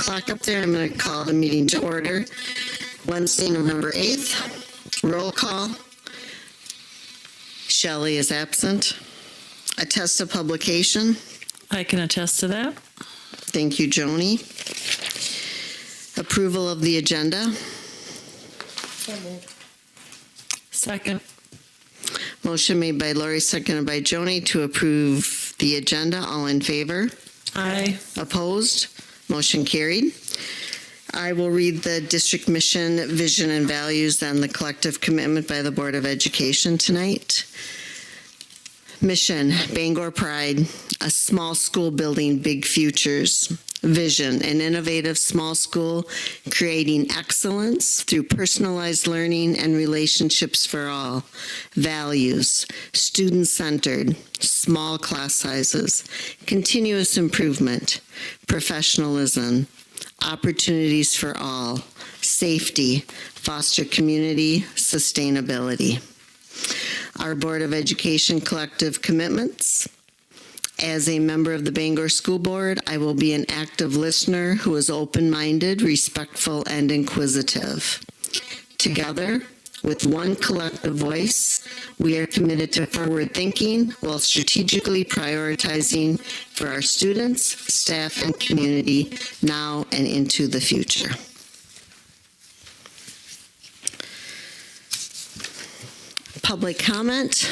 clock up there. I'm going to call the meeting to order. Wednesday, November 8th. Roll call. Shelley is absent. Attest to publication. I can attest to that. Thank you, Joni. Approval of the agenda. Second. Motion made by Lori, seconded by Joni to approve the agenda. All in favor? Aye. Opposed? Motion carried. I will read the district mission, vision, and values and the collective commitment by the Board of Education tonight. Mission, Bangor Pride, a small school building big futures. Vision, an innovative small school creating excellence through personalized learning and relationships for all. Values, student-centered, small class sizes, continuous improvement, professionalism, opportunities for all, safety, foster community, sustainability. Our Board of Education collective commitments. As a member of the Bangor School Board, I will be an active listener who is open-minded, respectful, and inquisitive. Together, with one collective voice, we are committed to forward thinking while strategically prioritizing for our students, staff, and community now and into the future. Public comment.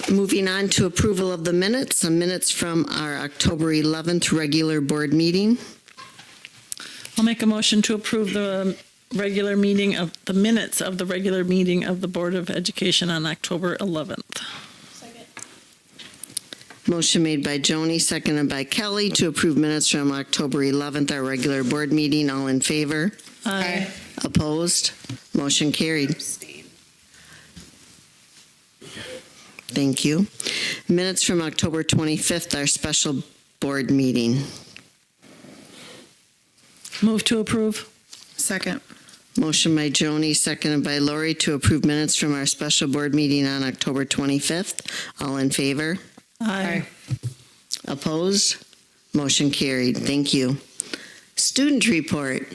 Moving on to approval of the minutes, some minutes from our October 11th regular board meeting. I'll make a motion to approve the regular meeting of the minutes of the regular meeting of the Board of Education on October 11th. Motion made by Joni, seconded by Kelly to approve minutes from October 11th, our regular board meeting. All in favor? Aye. Opposed? Motion carried. Thank you. Minutes from October 25th, our special board meeting. Move to approve. Second. Motion by Joni, seconded by Lori to approve minutes from our special board meeting on October 25th. All in favor? Aye. Opposed? Motion carried. Thank you. Student report.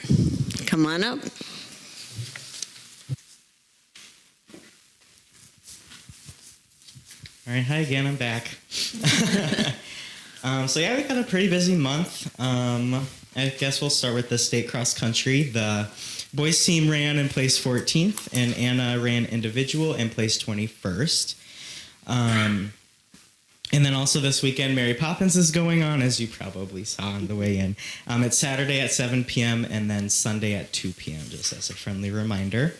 Come on up. All right, hi again, I'm back. So yeah, we got a pretty busy month. I guess we'll start with the state cross country. The boys team ran in place 14th, and Anna ran individual in place 21st. And then also this weekend, Mary Poppins is going on, as you probably saw on the way in. It's Saturday at 7 p.m. and then Sunday at 2 p.m., just as a friendly reminder.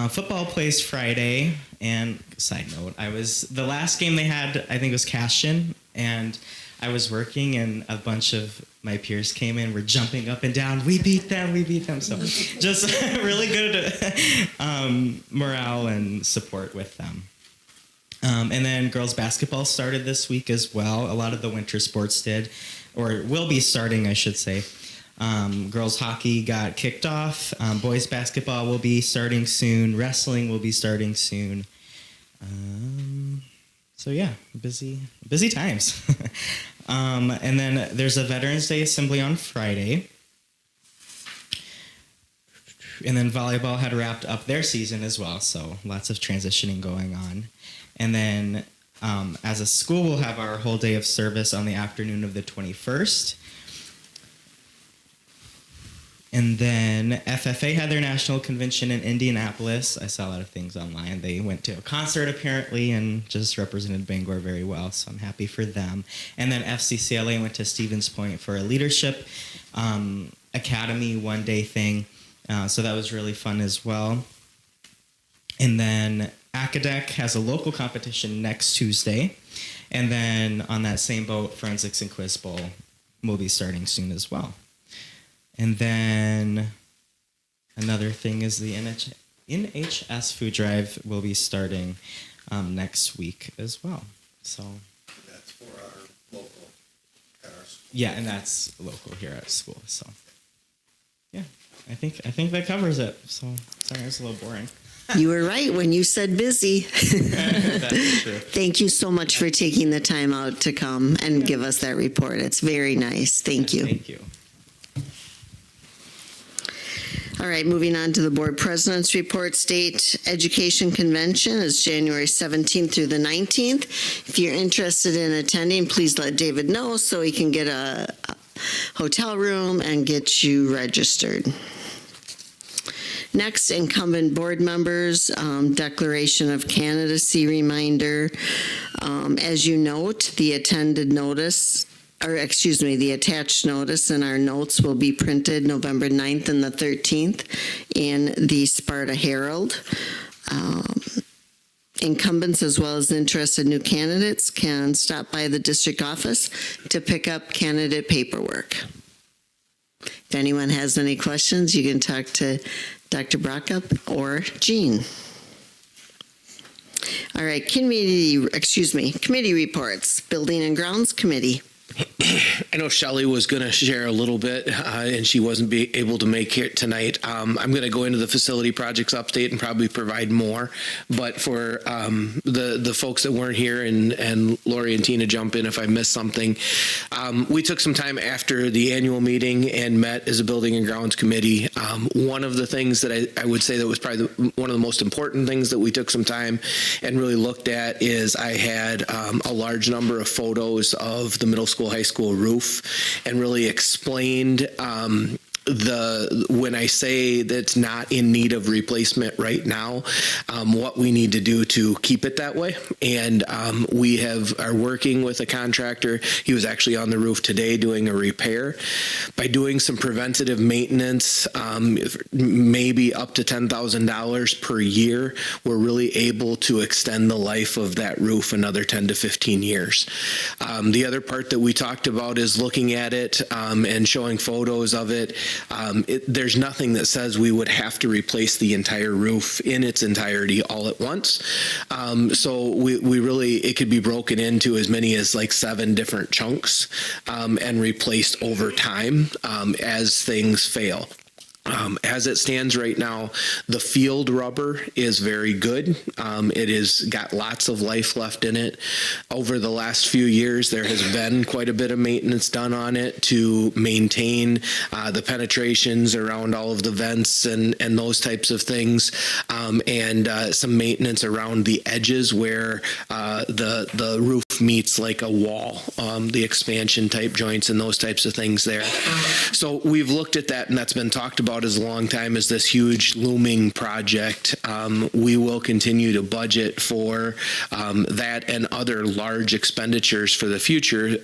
Football plays Friday, and side note, the last game they had, I think, was Cashin, and I was working, and a bunch of my peers came in, were jumping up and down, we beat them, so just really good morale and support with them. And then girls basketball started this week as well. A lot of the winter sports did, or will be starting, I should say. Girls hockey got kicked off. Boys basketball will be starting soon. Wrestling will be starting soon. So yeah, busy times. And then there's a Veterans Day assembly on Friday. And then volleyball had wrapped up their season as well, so lots of transitioning going on. And then as a school, we'll have our whole day of service on the afternoon of the 21st. And then FFA had their national convention in Indianapolis. I saw a lot of things online. They went to a concert apparently and just represented Bangor very well, so I'm happy for them. And then FCCLA went to Stevens Point for a leadership academy one-day thing. So that was really fun as well. And then Acadec has a local competition next Tuesday. And then on that same boat, Forensics and Quiz Bowl will be starting soon as well. And then another thing is the NHS food drive will be starting next week as well. So that's for our local at our school. Yeah, and that's local here at school. So yeah, I think that covers it. So sorry, it's a little boring. You were right when you said busy. That's true. Thank you so much for taking the time out to come and give us that report. It's very nice. Thank you. Thank you. All right, moving on to the board president's report. State Education Convention is January 17th through the 19th. If you're interested in attending, please let David know so he can get a hotel room and get you registered. Next, incumbent board members, declaration of candidacy reminder. As you note, the attended notice, the attached notice in our notes will be printed November 9th and the 13th in the Sparta Herald. Incumbents as well as interested new candidates can stop by the district office to pick up candidate paperwork. If anyone has any questions, you can talk to Dr. Brockup or Jean. All right, committee reports. Building and Grounds Committee. I know Shelley was going to share a little bit, and she wasn't able to make it tonight. I'm going to go into the facility projects update and probably provide more. But for the folks that weren't here, and Lori and Tina jump in if I missed something, we took some time after the annual meeting and met as a Building and Grounds Committee. One of the things that I would say that was probably one of the most important things that we took some time and really looked at is I had a large number of photos of the middle school, high school roof and really explained when I say that's not in need of replacement right now, what we need to do to keep it that way. And we are working with a contractor. He was actually on the roof today doing a repair. By doing some preventative maintenance, maybe up to $10,000 per year, we're really able to extend the life of that roof another 10 to 15 years. The other part that we talked about is looking at it and showing photos of it. There's nothing that says we would have to replace the entire roof in its entirety all at once. So we really, it could be broken into as many as like 7 different chunks and replaced over time as things fail. As it stands right now, the field rubber is very good. It has got lots of life left in it. Over the last few years, there has been quite a bit of maintenance done on it to maintain the penetrations around all of the vents and those types of things, and some maintenance around the edges where the roof meets like a wall, the expansion type joints and those types of things there. So we've looked at that, and that's been talked about as a long time as this huge looming project. We will continue to budget for that and other large expenditures for the future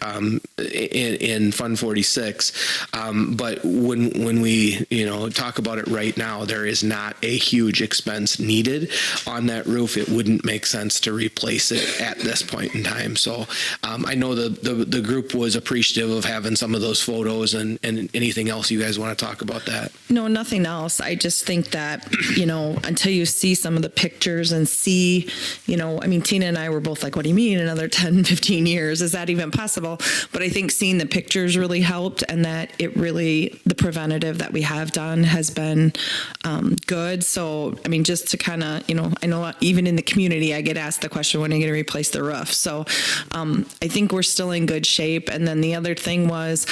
in Fund 46. But when we talk about it right now, there is not a huge expense needed on that roof. It wouldn't make sense to replace it at this point in time. So I know the group was appreciative of having some of those photos, and anything else you guys want to talk about that? No, nothing else. I just think that, until you see some of the pictures and see, Tina and I were both like, what do you mean another 10, 15 years? Is that even possible? But I think seeing the pictures really helped, and that the preventative that we have done has been good. So, just to kind of, I know even in the community, I get asked the question, when are you going to replace the roof? So I think we're still in good shape. And then the other thing was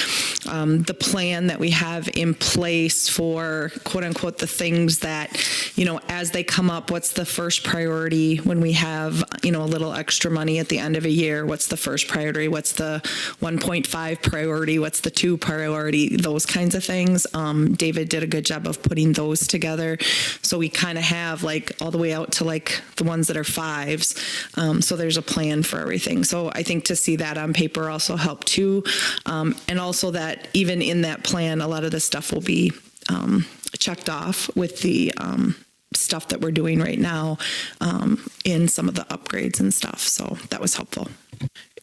the plan that we have in place for quote unquote the things that, as they come up, what's the first priority when we have, a little extra money at the end of a year? What's the first priority? What's the 1.5 priority? What's the 2 priority? Those kinds of things. David did a good job of putting those together. So we kind of have all the way out to the ones that are 5s. So there's a plan for everything. So I think to see that on paper also helped too. And also that even in that plan, a lot of the stuff will be checked off with the stuff that we're doing right now in some of the upgrades and stuff. So that was helpful.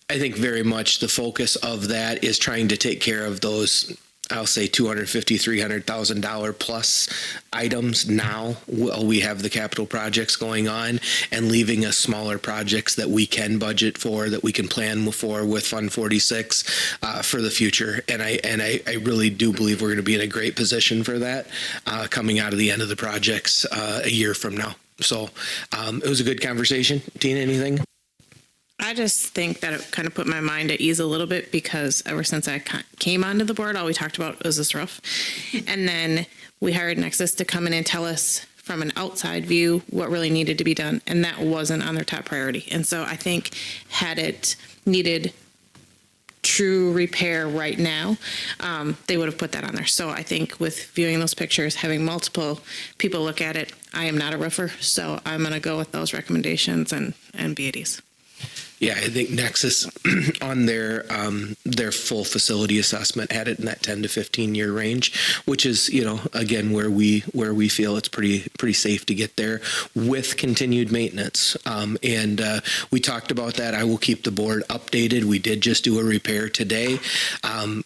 I think very much the focus of that is trying to take care of those, I'll say $250,000, $300,000 plus items now while we have the capital projects going on, and leaving us smaller projects that we can budget for, that we can plan for with Fund 46 for the future. And I really do believe we're going to be in a great position for that coming out of the end of the projects a year from now. So it was a good conversation. Tina, anything? I just think that it kind of put my mind at ease a little bit because ever since I came onto the board, all we talked about was this roof. And then we hired Nexus to come in and tell us from an outside view what really needed to be done. And that wasn't on their top priority. And so I think had it needed true repair right now, they would have put that on there. So I think with viewing those pictures, having multiple people look at it, I am not a roofer, so I'm going to go with those recommendations and be at ease. Yeah, I think Nexus on their full facility assessment had it in that 10 to 15 year range, which is, again, where we feel it's pretty safe to get there with continued maintenance. And we talked about that. I will keep the board updated. We did just do a repair today.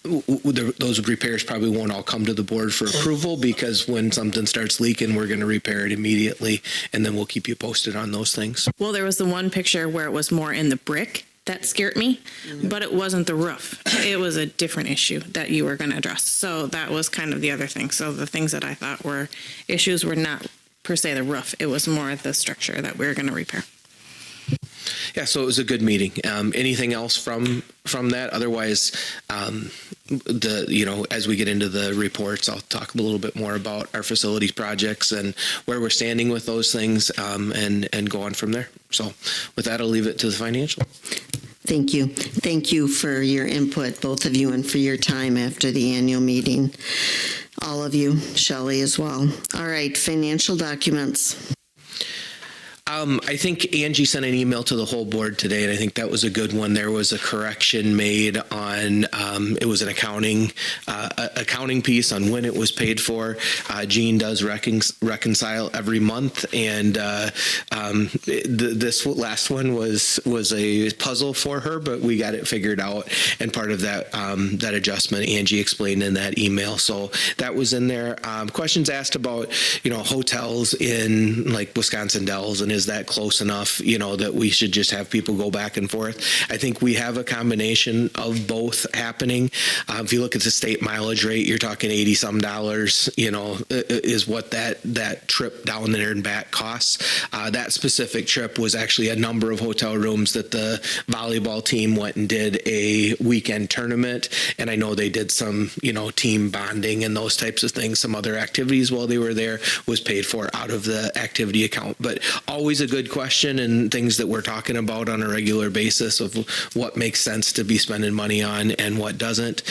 Those repairs probably won't all come to the board for approval because when something starts leaking, we're going to repair it immediately, and then we'll keep you posted on those things. Well, there was the one picture where it was more in the brick that scared me, but it wasn't the roof. It was a different issue that you were going to address. So that was kind of the other thing. So the things that I thought were issues were not per se the roof. It was more the structure that we were going to repair. Yeah, so it was a good meeting. Anything else from that? Otherwise, as we get into the reports, I'll talk a little bit more about our facilities projects and where we're standing with those things, and go on from there. So with that, I'll leave it to the financial. Thank you. Thank you for your input, both of you, and for your time after the annual meeting. All of you, Shelley as well. All right, financial documents. I think Angie sent an email to the whole board today, and I think that was a good one. There was a correction made on, it was an accounting piece on when it was paid for. Jean does reconcile every month, and this last one was a puzzle for her, but we got it figured out, and part of that adjustment Angie explained in that email. So that was in there. Questions asked about, hotels in like Wisconsin Dells, and is that close enough, that we should just have people go back and forth? I think we have a combination of both happening. If you look at the state mileage rate, you're talking $80 is what that trip down there and back costs. That specific trip was actually a number of hotel rooms that the volleyball team went and did a weekend tournament, and I know they did some team bonding and those types of things. Some other activities while they were there was paid for out of the activity account. But always a good question, and things that we're talking about on a regular basis of what makes sense to be spending money on and what doesn't.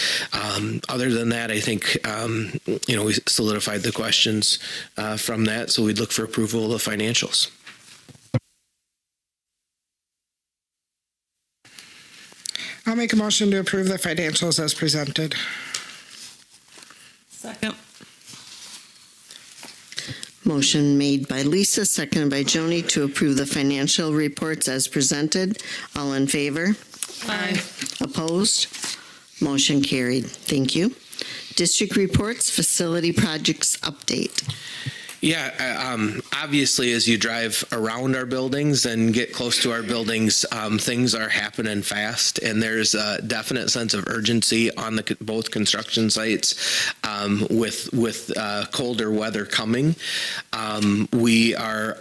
Other than that, I think we solidified the questions from that, so we'd look for approval of the financials. I'll make a motion to approve the financials as presented. Second. Motion made by Lisa, seconded by Joni to approve the financial reports as presented. All in favor? Aye. Opposed? Motion carried. Thank you. District reports, facility projects update. Yeah, obviously, as you drive around our buildings and get close to our buildings, things are happening fast, and there's a definite sense of urgency on both construction sites with colder weather coming. We are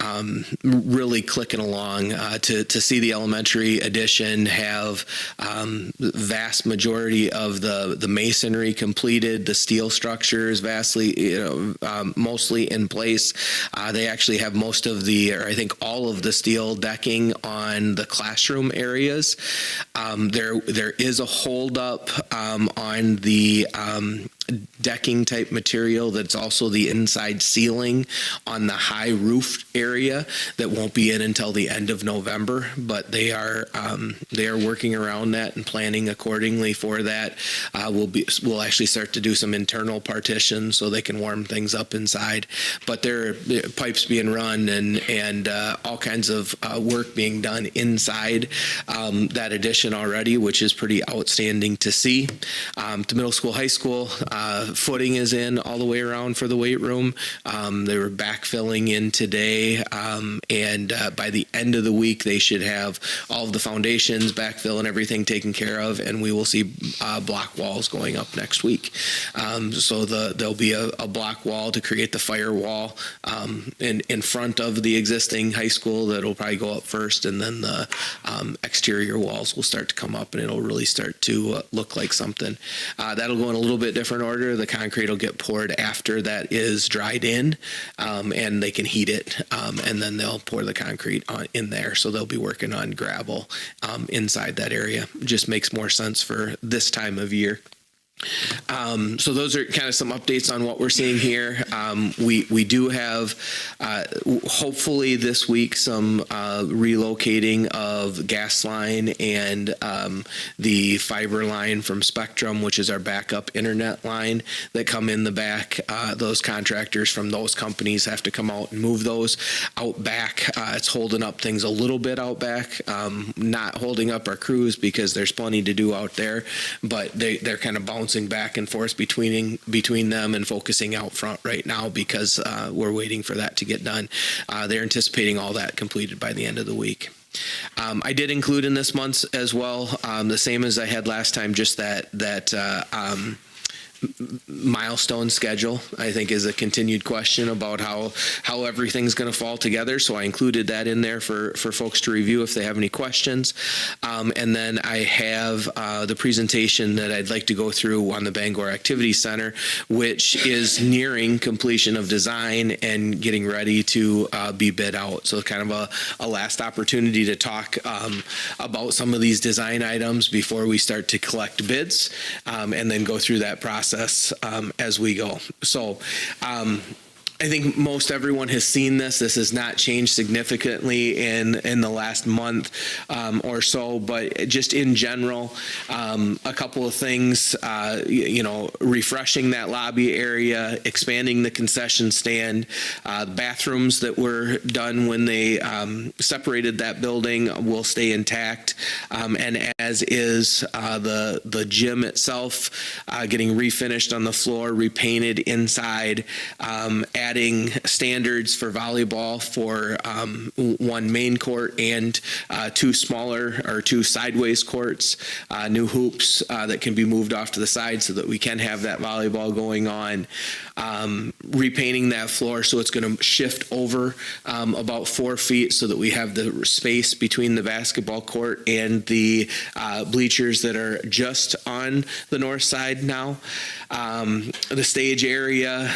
really clicking along to see the elementary addition have vast majority of the masonry completed, the steel structures vastly, mostly in place. They actually have most of or I think all of the steel decking on the classroom areas. There is a holdup on the decking type material that's also the inside ceiling on the high roof area that won't be in until the end of November, but they are working around that and planning accordingly for that. We'll actually start to do some internal partitions so they can warm things up inside, but there are pipes being run and all kinds of work being done inside that addition already, which is pretty outstanding to see. To middle school, high school, Footing is in all the way around for the weight room. They were backfilling in today, and by the end of the week, they should have all of the foundations, backfill, and everything taken care of, and we will see block walls going up next week. So there'll be a block wall to create the firewall in front of the existing high school that will probably go up first, and then the exterior walls will start to come up, and it'll really start to look like something. That'll go in a little bit different order. The concrete will get poured after that is dried in, and they can heat it, and then they'll pour the concrete in there. So they'll be working on gravel inside that area. Just makes more sense for this time of year. So those are kind of some updates on what we're seeing here. We do have, hopefully this week, some relocating of gas line and the fiber line from Spectrum, which is our backup internet line that come in the back. Those contractors from those companies have to come out and move those out back. It's holding up things a little bit out back, not holding up our crews because there's plenty to do out there, but they're kind of bouncing back and forth between them and focusing out front right now because we're waiting for that to get done. They're anticipating all that completed by the end of the week. I did include in this month's as well, the same as I had last time, just that milestone schedule, I think, is a continued question about how everything's going to fall together. So I included that in there for folks to review if they have any questions. And then I have the presentation that I'd like to go through on the Bangor Activity Center, which is nearing completion of design and getting ready to be bid out. So kind of a last opportunity to talk about some of these design items before we start to collect bids, and then go through that process as we go. So I think most everyone has seen this. This has not changed significantly in the last month or so, but just in general, a couple of things, refreshing that lobby area, expanding the concession stand, bathrooms that were done when they separated that building will stay intact, and as is the gym itself, getting refinished on the floor, repainted inside, adding standards for volleyball for one main court and two sideways courts, new hoops that can be moved off to the side so that we can have that volleyball going on, repainting that floor so it's going to shift over about 4 feet so that we have the space between the basketball court and the bleachers that are just on the north side now. The stage area,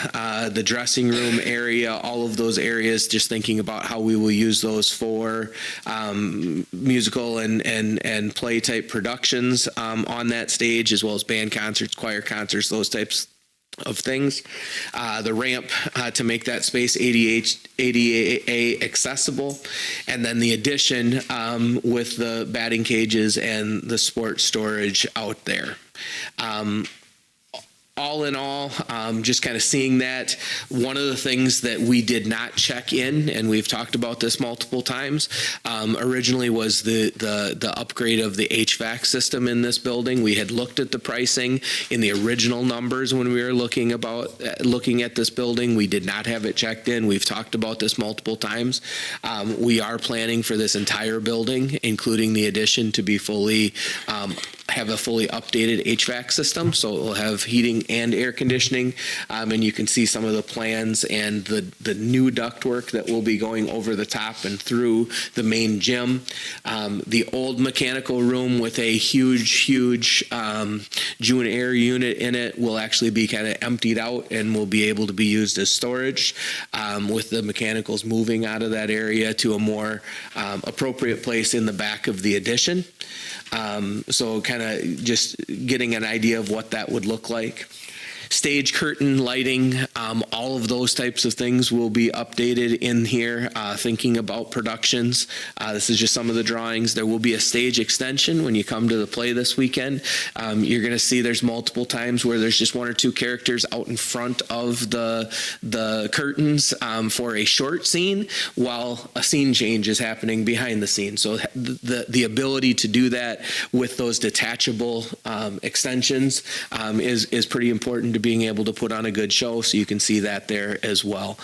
the dressing room area, all of those areas, just thinking about how we will use those for musical and play type productions on that stage, as well as band concerts, choir concerts, those types of things. The ramp to make that space ADA accessible, and then the addition with the batting cages and the sports storage out there. All in all, just kind of seeing that, one of the things that we did not check in, and we've talked about this multiple times, originally was the upgrade of the HVAC system in this building. We had looked at the pricing in the original numbers when we were looking at this building. We did not have it checked in. We've talked about this multiple times. We are planning for this entire building, including the addition, to be have a fully updated HVAC system, so it will have heating and air conditioning, and you can see some of the plans and the new ductwork that will be going over the top and through the main gym. The old mechanical room with a huge June air unit in it will actually be kind of emptied out and will be able to be used as storage, with the mechanicals moving out of that area to a more appropriate place in the back of the addition. So kind of just getting an idea of what that would look like. Stage curtain lighting, all of those types of things will be updated in here, thinking about productions. This is just some of the drawings. There will be a stage extension when you come to the play this weekend. You're going to see there's multiple times where there's just 1 or 2 characters out in front of the curtains for a short scene while a scene change is happening behind the scenes. So the ability to do that with those detachable extensions is pretty important to being able to put on a good show. So you can see that there as well.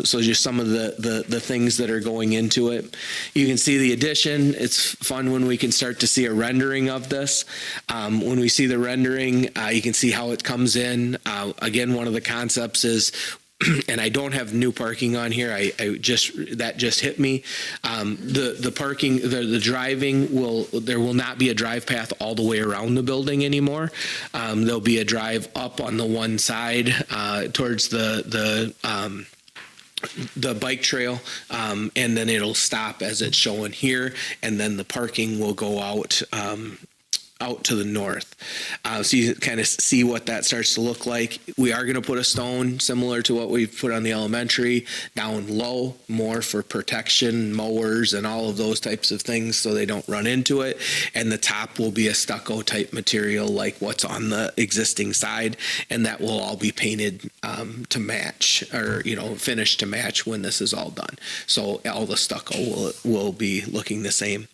So just some of the things that are going into it. You can see the addition. It's fun when we can start to see a rendering of this. When we see the rendering, you can see how it comes in. Again, one of the concepts is, and I don't have new parking on here. That just hit me. The parking, the driving there will not be a drive path all the way around the building anymore. There'll be a drive up on the one side towards the bike trail, and then it'll stop as it's showing here, and then the parking will go out to the north. So you kind of see what that starts to look like. We are going to put a stone similar to what we've put on the elementary down low, more for protection, mowers and all of those types of things so they don't run into it. And the top will be a stucco type material like what's on the existing side, and that will all be painted to match, or finished to match when this is all done. So all the stucco will be looking the same.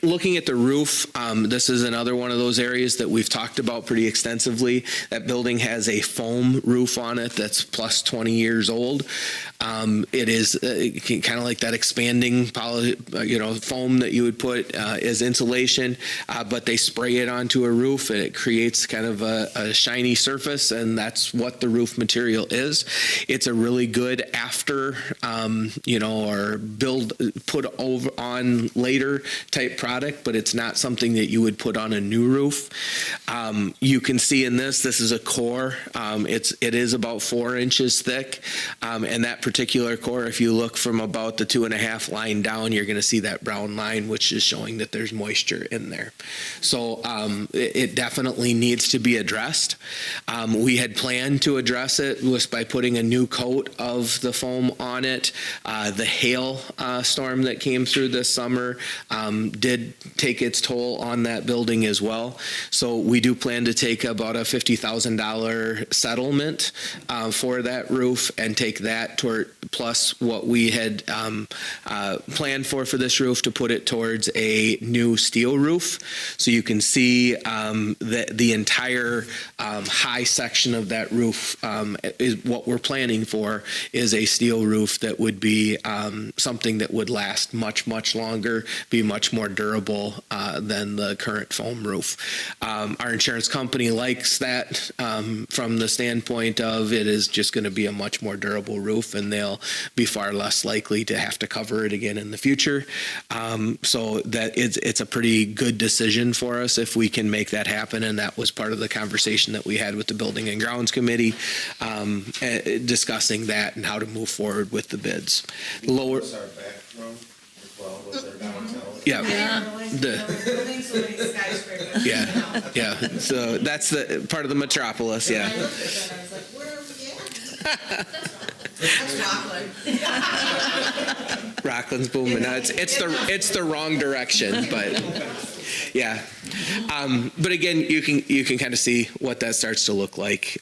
Looking at the roof, this is another one of those areas that we've talked about pretty extensively. That building has a foam roof on it that's plus 20 years old. It is kind of like that expanding foam that you would put as insulation, but they spray it onto a roof and it creates kind of a shiny surface, and that's what the roof material is. It's a really good after, or put over on later type product, but it's not something that you would put on a new roof. You can see in this is a core. It is about 4 inches thick, and that particular core, if you look from about the 2.5 line down, you're going to see that brown line, which is showing that there's moisture in there. So it definitely needs to be addressed. We had planned to address it was by putting a new coat of the foam on it. The hail storm that came through this summer did take its toll on that building as well. So we do plan to take about a $50,000 settlement for that roof and take that toward plus what we had planned for this roof to put it towards a new steel roof. So you can see that the entire high section of that roof is what we're planning for is a steel roof that would be something that would last much, much longer, be much more durable than the current foam roof. Our insurance company likes that from the standpoint of it is just going to be a much more durable roof, and they'll be far less likely to have to cover it again in the future. So that it's a pretty good decision for us if we can make that happen, and that was part of the conversation that we had with the Building and Grounds Committee, discussing that and how to move forward with the bids. Lower. Our back room as well with their downtown. Yeah. Yeah. Yeah. So that's the part of the metropolis. Yeah. I looked at that and I was like, where are we at? That's Rockland. Rockland's booming. No, it's the wrong direction, but yeah. But again, you can kind of see what that starts to look like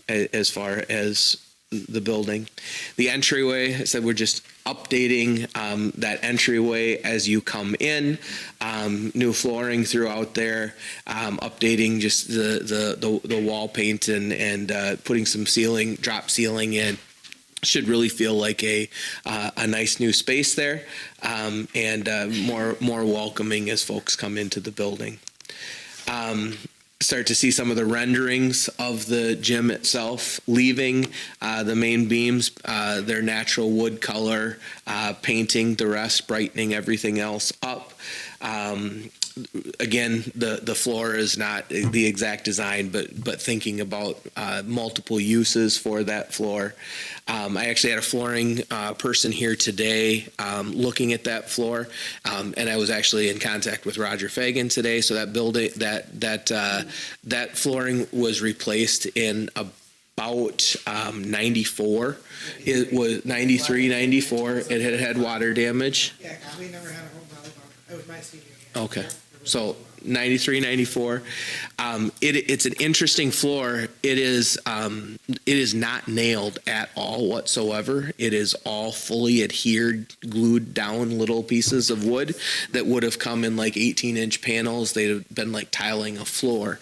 as far as the building. The entryway, I said we're just updating that entryway as you come in, new flooring throughout there, updating just the wall paint and putting some drop ceiling in. Should really feel like a nice new space there, and more welcoming as folks come into the building. Start to see some of the renderings of the gym itself leaving the main beams, their natural wood color, painting the rest, brightening everything else up. Again, the floor is not the exact design, but thinking about multiple uses for that floor. I actually had a flooring person here today looking at that floor, and I was actually in contact with Roger Fagan today. So that building, that flooring was replaced in about 94. It was 93, 94. It had water damage. Yeah, 'cause we never had a home volleyball. It was my senior year. Okay. So 93, 94. It's an interesting floor. It is not nailed at all whatsoever. It is all fully adhered, glued down little pieces of wood that would have come in like 18-inch panels. They'd have been like tiling a floor.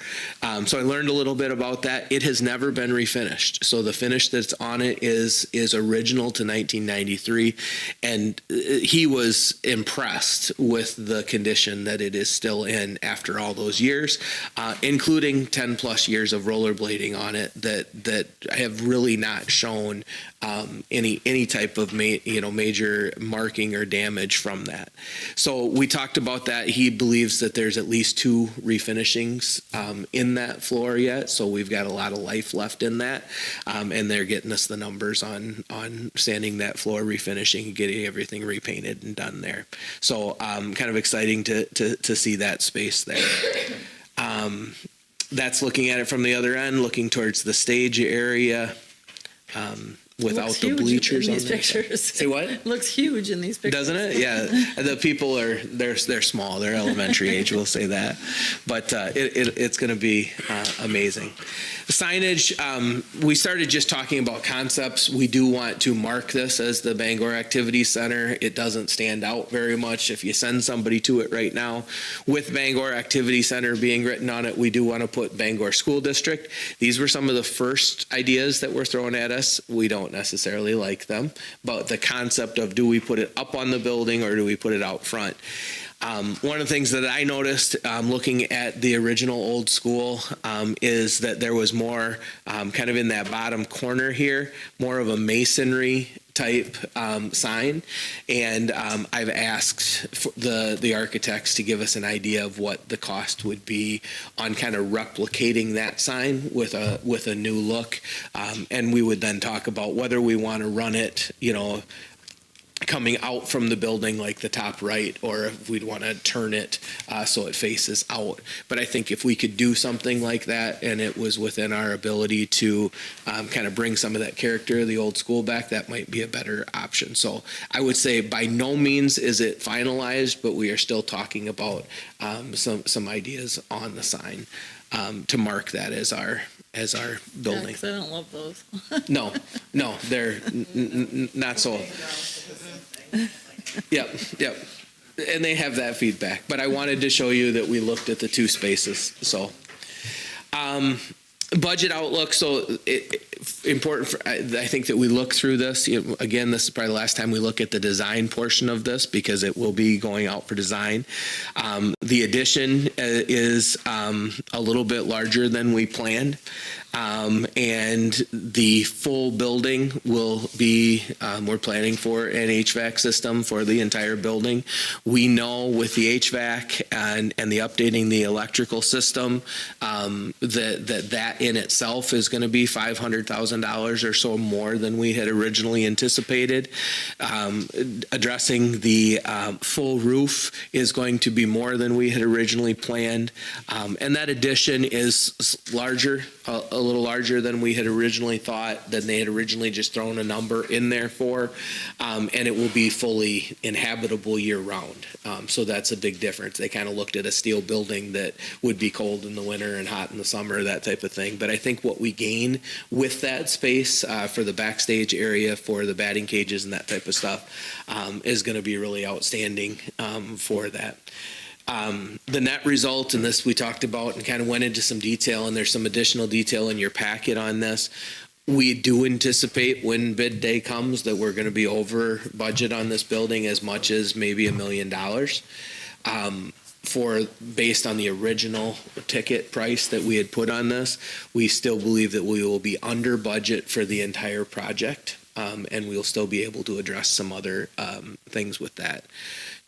So I learned a little bit about that. It has never been refinished. So the finish that's on it is original to 1993, and he was impressed with the condition that it is still in after all those years, including 10 plus years of rollerblading on it that have really not shown any type of major marking or damage from that. So we talked about that. He believes that there's at least 2 refinishings in that floor yet. So we've got a lot of life left in that, and they're getting us the numbers on sanding that floor, refinishing, and getting everything repainted and done there. So kind of exciting to see that space there. That's looking at it from the other end, looking towards the stage area. Without Looks the huge bleachers in on these there. pictures. Say what? Looks huge in these pictures. Doesn't it? Yeah. The people they're small. They're elementary age. We'll say that. But it's going to be amazing. Signage, we started just talking about concepts. We do want to mark this as the Bangor Activity Center. It doesn't stand out very much if you send somebody to it right now. With Bangor Activity Center being written on it, we do want to put Bangor School District. These were some of the first ideas that were thrown at us. We don't necessarily like them, but the concept of, do we put it up on the building or do we put it out front? One of the things that I noticed looking at the original old school is that there was more kind of in that bottom corner here, more of a masonry type sign. And I've asked the architects to give us an idea of what the cost would be on kind of replicating that sign with a new look. And we would then talk about whether we want to run it, coming out from the building like the top right, or if we'd want to turn it so it faces out. But I think if we could do something like that and it was within our ability to kind of bring some of that character of the old school back, that might be a better option. So I would say by no means is it finalized, but we are still talking about some ideas on the sign to mark that as our building. Yeah, 'cause I don't love those. No, they're not so. Yep. And they have that feedback. But I wanted to show you that we looked at the 2 spaces. So, budget outlook. So important. I think that we look through this. Again, this is probably the last time we look at the design portion of this because it will be going out for design. The addition is a little bit larger than we planned. And the full building will be, we're planning for an HVAC system for the entire building. We know with the HVAC and the updating the electrical system, that in itself is going to be $500,000 or so more than we had originally anticipated. Addressing the full roof is going to be more than we had originally planned. And that addition is larger, a little larger than we had originally thought, than they had originally just thrown a number in there for, and it will be fully inhabitable year round. So that's a big difference. They kind of looked at a steel building that would be cold in the winter and hot in the summer, that type of thing. But I think what we gain with that space for the backstage area, for the batting cages and that type of stuff, is going to be really outstanding for that. The net result, and this we talked about and kind of went into some detail, and there's some additional detail in your packet on this. We do anticipate when bid day comes that we're going to be over budget on this building as much as maybe $1 million. Based on the original ticket price that we had put on this, we still believe that we will be under budget for the entire project, and we'll still be able to address some other things with that.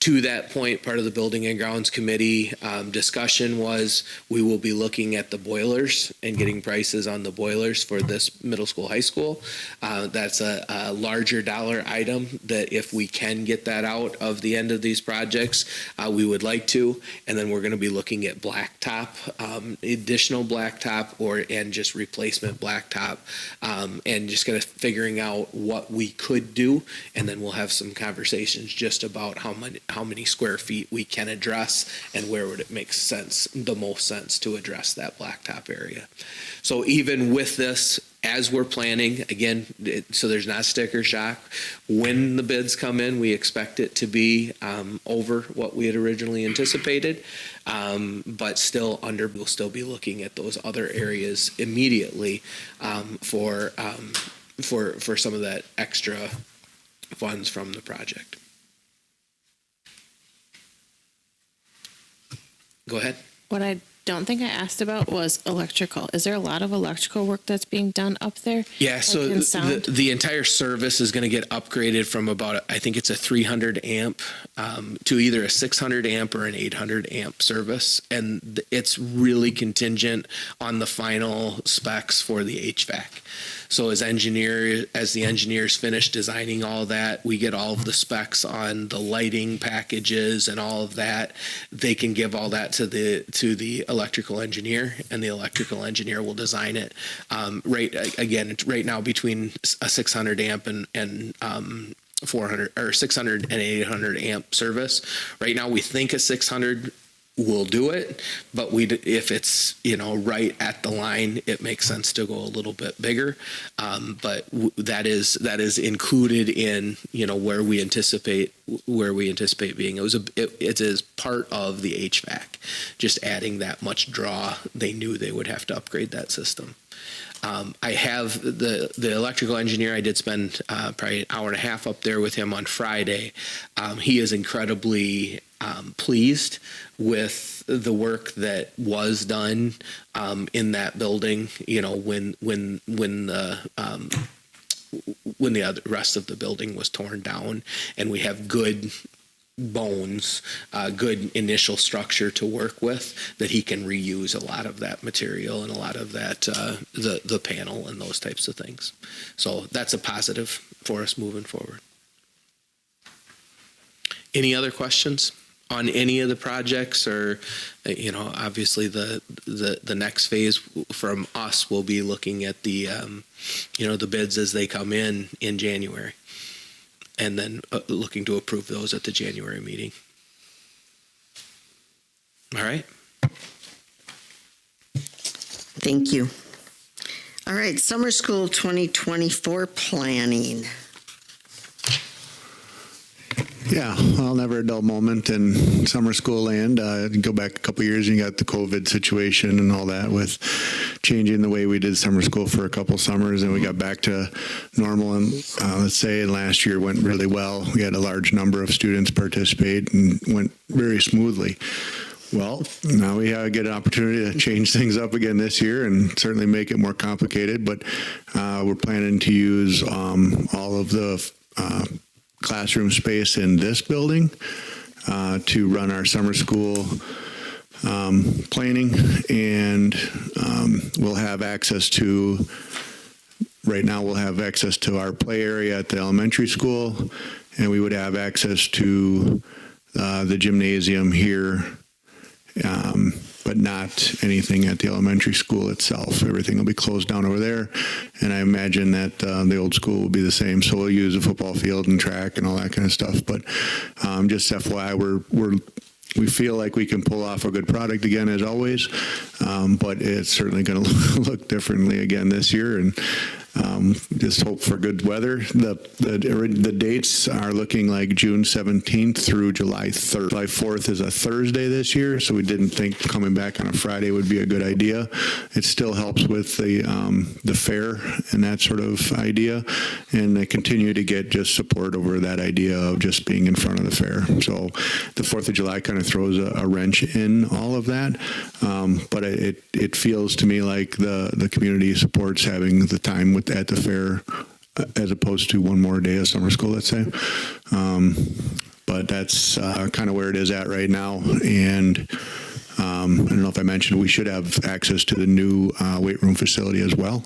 To that point, part of the Building and Grounds Committee discussion was we will be looking at the boilers and getting prices on the boilers for this middle school, high school. That's a larger dollar item that if we can get that out of the end of these projects, we would like to. And then we're going to be looking at blacktop, additional blacktop and just replacement blacktop, and just kind of figuring out what we could do. And then we'll have some conversations just about how how many square feet we can address and where would it make sense, the most sense to address that blacktop area. So even with this, as we're planning, again, so there's not sticker shock, when the bids come in, we expect it to be over what we had originally anticipated, but still we'll still be looking at those other areas immediately for some of that extra funds from the project. Go ahead. What I don't think I asked about was electrical. Is there a lot of electrical work that's being done up there? Yeah, so Like in sound? the entire service is going to get upgraded from about, I think it's a 300 amp to either a 600 amp or an 800 amp service. And it's really contingent on the final specs for the HVAC. So as the engineers finish designing all that, we get all of the specs on the lighting packages and all of that. They can give all that to the electrical engineer, and the electrical engineer will design it. Right now between a 600 amp and 400 or 600 and 800 amp service. Right now we think a 600 will do it, but if it's right at the line, it makes sense to go a little bit bigger. But that is included in where we anticipate being. It is part of the HVAC. Just adding that much draw, they knew they would have to upgrade that system. I have the electrical engineer. I did spend probably an hour and a half up there with him on Friday. He is incredibly pleased with the work that was done in that building. When the rest of the building was torn down, and we have good bones, good initial structure to work with, that he can reuse a lot of that material and a lot of that the panel and those types of things. So that's a positive for us moving forward. Any other questions on any of the projects? Or obviously the next phase from us will be looking at the the bids as they come in January, and then looking to approve those at the January meeting. All right. Thank you. All right, summer school 2024 planning. Yeah, well, never a dull moment in summer school land. Go back a couple years and you got the COVID situation and all that with changing the way we did summer school for a couple summers, and we got back to normal. And let's say last year went really well. We had a large number of students participate and went very smoothly. Well, now we get an opportunity to change things up again this year and certainly make it more complicated, but we're planning to use all of the classroom space in this building to run our summer school planning, and we'll have access to, right now we'll have access to our play area at the elementary school, and we would have access to the gymnasium here, but not anything at the elementary school itself. Everything will be closed down over there, and I imagine that the old school will be the same. So we'll use a football field and track and all that kind of stuff. But just FYI, we feel like we can pull off a good product again, as always, but it's certainly going to look differently again this year, and just hope for good weather. The dates are looking like June 17th through July 3rd. July 4th is a Thursday this year, so we didn't think coming back on a Friday would be a good idea. It still helps with the fair and that sort of idea, and I continue to get just support over that idea of just being in front of the fair. So the 4th of July kind of throws a wrench in all of that, but it feels to me like the community supports having the time at the fair as opposed to one more day of summer school, let's say. But that's kind of where it is at right now. And I don't know if I mentioned, we should have access to the new weight room facility as well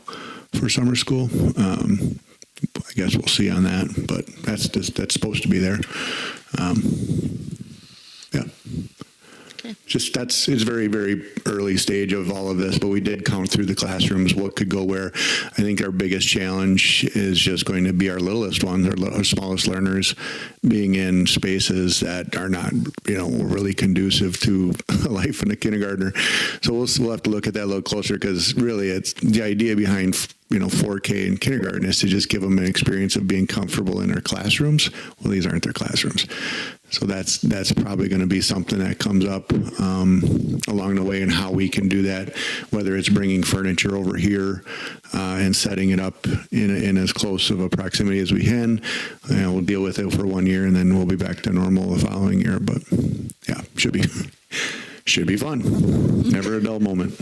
for summer school. I guess we'll see on that, but that's supposed to be there. Yeah. it's very, very early stage of all of this, but we did count through the classrooms what could go where. I think our biggest challenge is just going to be our littlest ones, our smallest learners being in spaces that are not, really conducive to life in a kindergartner. So we'll have to look at that a little closer, because really it's the idea behind 4K in kindergarten is to just give them an experience of being comfortable in their classrooms. Well, these aren't their classrooms. So that's probably going to be something that comes up along the way, and how we can do that, whether it's bringing furniture over here and setting it up in as close of a proximity as we can. We'll deal with it for 1 year, and then we'll be back to normal the following year. But yeah, should be fun. Never a dull moment.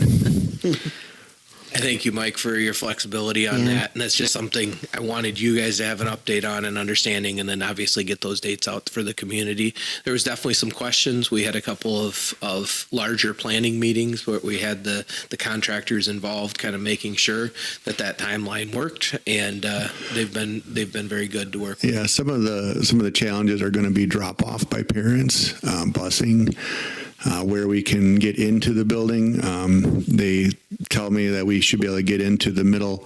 I thank you, Mike, for your flexibility on that. And that's just something I wanted you guys to have an update on and understanding, and then obviously get those dates out for the community. There was definitely some questions. We had a couple of larger planning meetings where we had the contractors involved, kind of making sure that timeline worked, and they've been very good to work with. Yeah, some of the challenges are going to be drop off by parents, busing. Where we can get into the building. They tell me that we should be able to get into the middle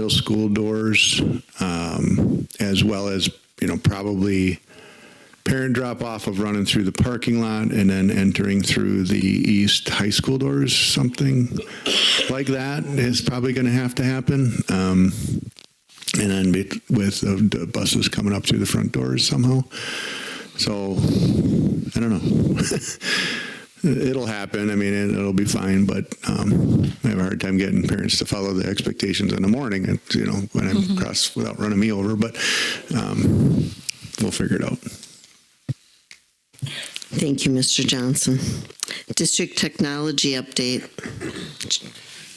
school doors, as well as, probably parent drop off of running through the parking lot and then entering through the east high school doors. Something like that is probably going to have to happen. And then with the buses coming up through the front doors somehow. So, I don't know. It'll happen. I mean, it'll be fine, but I have a hard time getting parents to follow the expectations in the morning, when I'm across without running me over, but we'll figure it out. Thank you, Mr. Johnson. District technology update.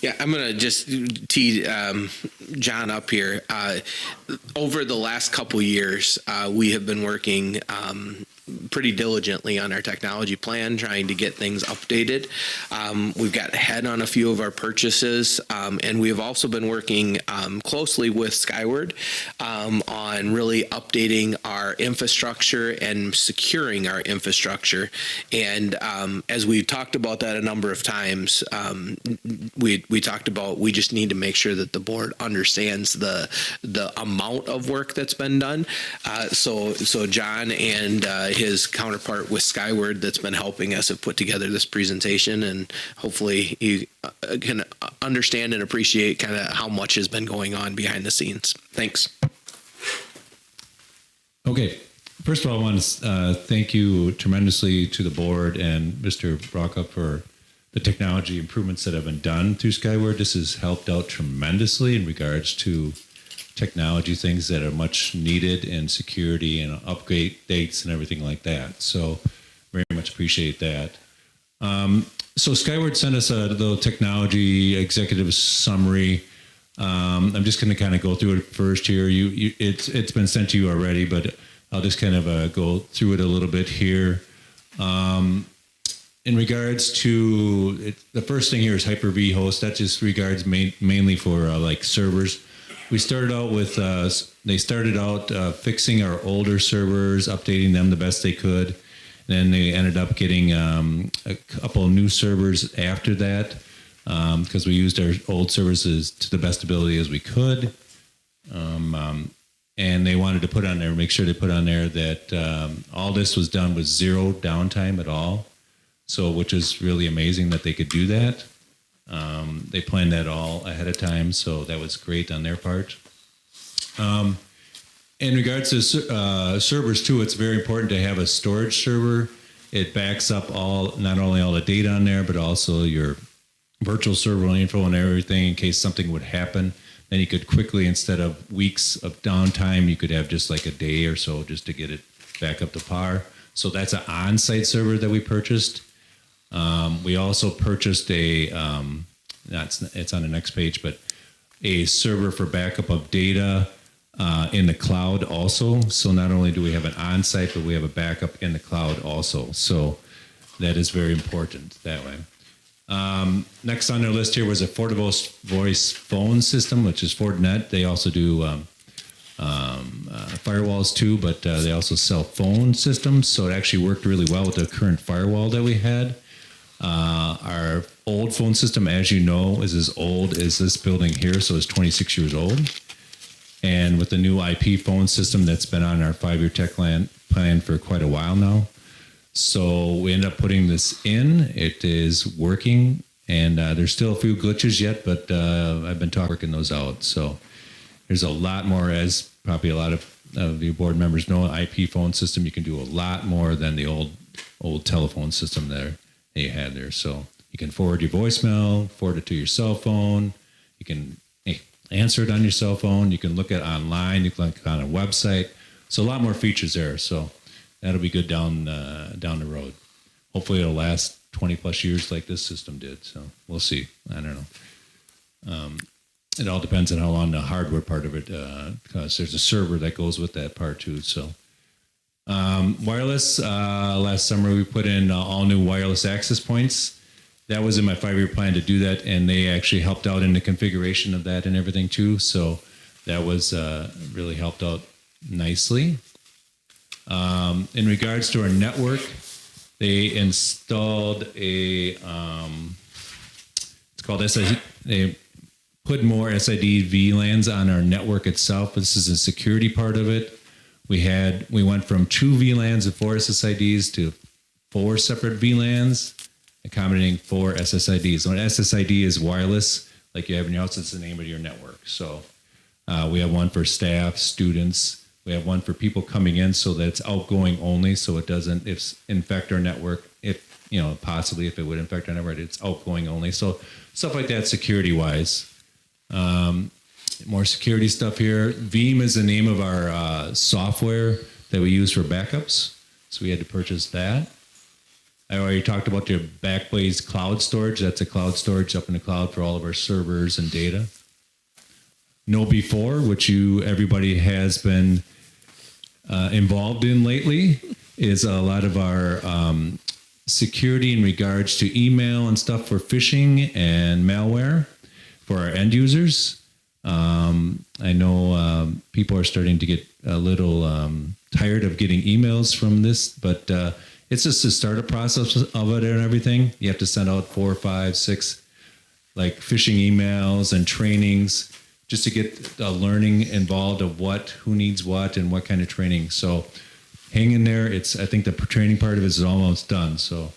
Yeah, I'm going to just tee John up here. Over the last couple years, we have been working pretty diligently on our technology plan, trying to get things updated. We've got ahead on a few of our purchases, and we have also been working closely with Skyward on really updating our infrastructure and securing our infrastructure. And as we talked about that a number of times, we talked about we just need to make sure that the board understands the amount of work that's been done. So John and his counterpart with Skyward that's been helping us have put together this presentation, and hopefully you can understand and appreciate kind of how much has been going on behind the scenes. Thanks. Okay. First of all, I want to thank you tremendously to the board and Mr. Brockup for the technology improvements that have been done through Skyward. This has helped out tremendously in regards to technology things that are much needed in security and upgrade dates and everything like that. So very much appreciate that. So Skyward sent us a little technology executive summary. I'm just going to kind of go through it first here. It's been sent to you already, but I'll just kind of go through it a little bit here. In regards to the first thing here is Hyper-V host. That just regards mainly for like servers. We started out with, fixing our older servers, updating them the best they could. And then they ended up getting a couple of new servers after that, because we used our old servers to the best ability as we could. And they wanted to make sure they put on there that all this was done with zero downtime at all. So, which is really amazing that they could do that. They planned that all ahead of time, so that was great on their part. In regards to servers too, it's very important to have a storage server. It backs up not only all the data on there, but also your virtual server info and everything in case something would happen. Then you could quickly, instead of weeks of downtime, you could have just like a day or so just to get it back up to par. So that's an on-site server that we purchased. We also purchased it's on the next page, but a server for backup of data in the cloud also. So not only do we have an on-site, but we have a backup in the cloud also. So that is very important that way. Next on their list here was a portable voice phone system, which is Fortinet. They also do firewalls too, but they also sell phone systems. So it actually worked really well with the current firewall that we had. Our old phone system, as you know, is as old as this building here, so it's 26 years old. And with the new IP phone system that's been on our 5-year tech plan for quite a while now. So we ended up putting this in. It is working, and there's still a few glitches yet, but I've been working those out. So there's a lot more, as probably a lot of the board members know, IP phone system, you can do a lot more than the old telephone system there that you had there. So you can forward your voicemail, forward it to your cell phone. You can answer it on your cell phone. You can look at online. You can look on a website. So a lot more features there. So that'll be good down the road. Hopefully it'll last 20 plus years like this system did. So we'll see. I don't know. It all depends on how long the hardware part of it, because there's a server that goes with that part too. So wireless, last summer we put in all new wireless access points. That was in my 5-year plan to do that, and they actually helped out in the configuration of that and everything too. So that was really helped out nicely. In regards to our network, they installed it's called SID. They put more SID VLANs on our network itself. This is a security part of it. We went from 2 VLANs and 4 SSIDs to 4 separate VLANs, accommodating 4 SSIDs. So an SSID is wireless, like you have in your house. It's the name of your network. So we have one for staff, students. We have one for people coming in, so that it's outgoing only, so it doesn't infect our network. Possibly if it would infect our network, it's outgoing only. So stuff like that, security-wise. More security stuff here. Veeam is the name of our software that we use for backups. So we had to purchase that. I already talked about your Backblaze cloud storage. That's a cloud storage up in the cloud for all of our servers and data. Know-Before, which everybody has been involved in lately, is a lot of our security in regards to email and stuff for phishing and malware for our end users. I know people are starting to get a little tired of getting emails from this, but it's just the startup process of it and everything. You have to send out 4, 5, 6 like phishing emails and trainings just to get learning involved of who needs what and what kind of training. So hang in there. I think the training part of it is almost done. So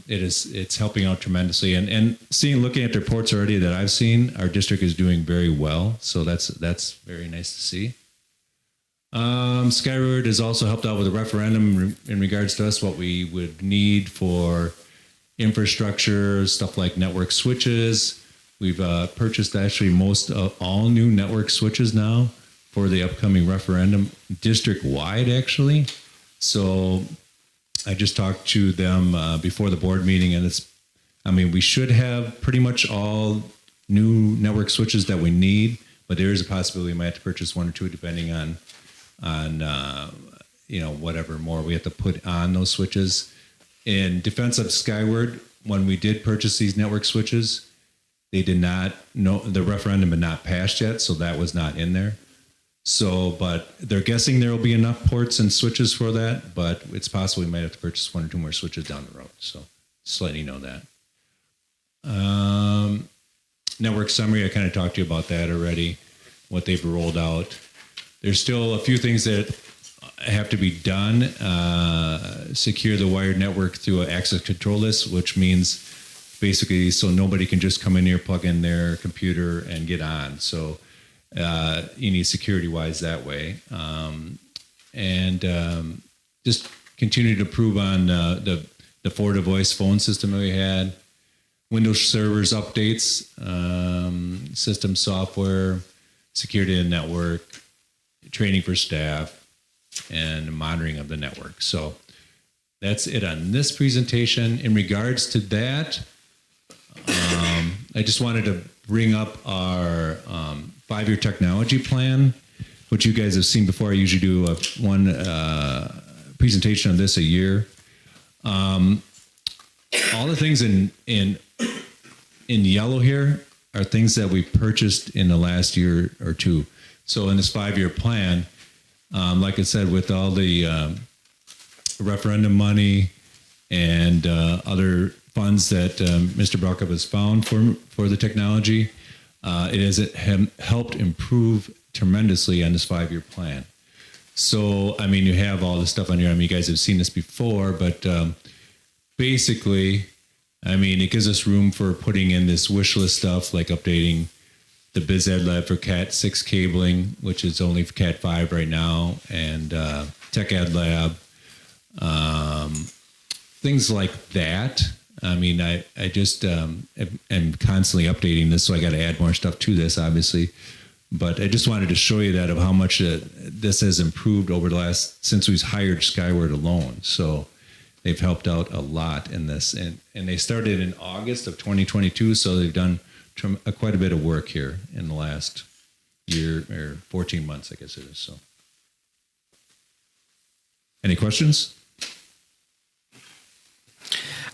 it's helping out tremendously. And looking at the reports already that I've seen, our district is doing very well. So that's very nice to see. Skyward has also helped out with a referendum in regards to us, what we would need for infrastructure, stuff like network switches. We've purchased actually most of all new network switches now for the upcoming referendum, district-wide actually. So I just talked to them before the board meeting, and we should have pretty much all new network switches that we need, but there is a possibility we might have to purchase 1 or 2 depending on whatever more we have to put on those switches. In defense of Skyward, when we did purchase these network switches, they did not know, the referendum had not passed yet, so that was not in there. So, but they're guessing there will be enough ports and switches for that, but it's possible we might have to purchase 1 or 2 more switches down the road. So just letting you know that. Network summary, I kind of talked to you about that already, what they've rolled out. There's still a few things that have to be done. Secure the wired network through an access control list, which means basically so nobody can just come in here, plug in their computer and get on. So you need security-wise that way. Just continue to improve on the forward-to-voice phone system that we had. Windows servers updates, system software, security of the network, training for staff, and monitoring of the network. So that's it on this presentation. In regards to that, I just wanted to bring up our 5-year technology plan, which you guys have seen before. I usually do one presentation on this a year. All the things in yellow here are things that we purchased in the last year or two. So in this 5-year plan, like I said, with all the referendum money and other funds that Mr. Brockup has found for the technology, it has helped improve tremendously on this 5-year plan. So, I mean, you have all this stuff on here. I mean, you guys have seen this before, but basically, I mean, it gives us room for putting in this wish list stuff, like updating the Biz Ed Lab for Cat 6 cabling, which is only for Cat 5 right now, and Tech Ed Lab, things like that. I mean, I just am constantly updating this, so I got to add more stuff to this, obviously. But I just wanted to show you that of how much this has improved over the since we've hired Skyward alone. So they've helped out a lot in this, and they started in August of 2022, so they've done quite a bit of work here in the last year or 14 months, I guess it is. So, any questions?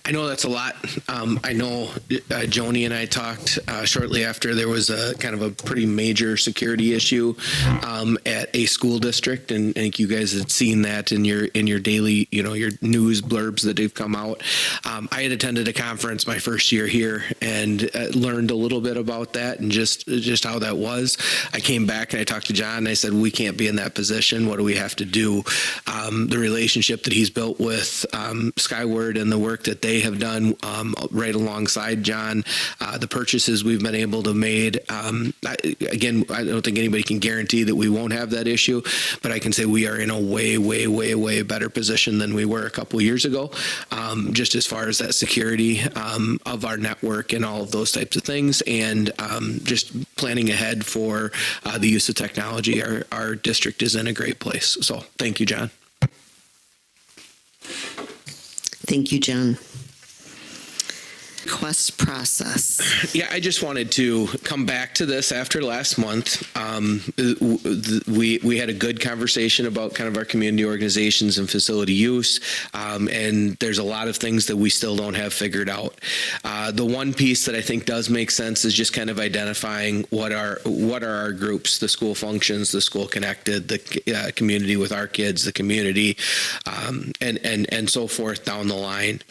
I know that's a lot. I know Joni and I talked shortly after there was a kind of a pretty major security issue at a school district, and I think you guys had seen that in your daily, your news blurbs that have come out. I had attended a conference my first year here and learned a little bit about that and just how that was. I came back and I talked to John and I said, we can't be in that position. What do we have to do? The relationship that he's built with Skyward and the work that they have done right alongside John, the purchases we've been able to made. Again, I don't think anybody can guarantee that we won't have that issue, but I can say we are in a way, way, way, way better position than we were a couple of years ago, just as far as that security of our network and all of those types of things, and just planning ahead for the use of technology. Our district is in a great place. So thank you, John. Thank you, John. Request process. Yeah, I just wanted to come back to this after last month. We had a good conversation about kind of our community organizations and facility use, and there's a lot of things that we still don't have figured out. The one piece that I think does make sense is just kind of identifying what are our groups, the school functions, the school connected, the community with our kids, the community, and so forth down the line.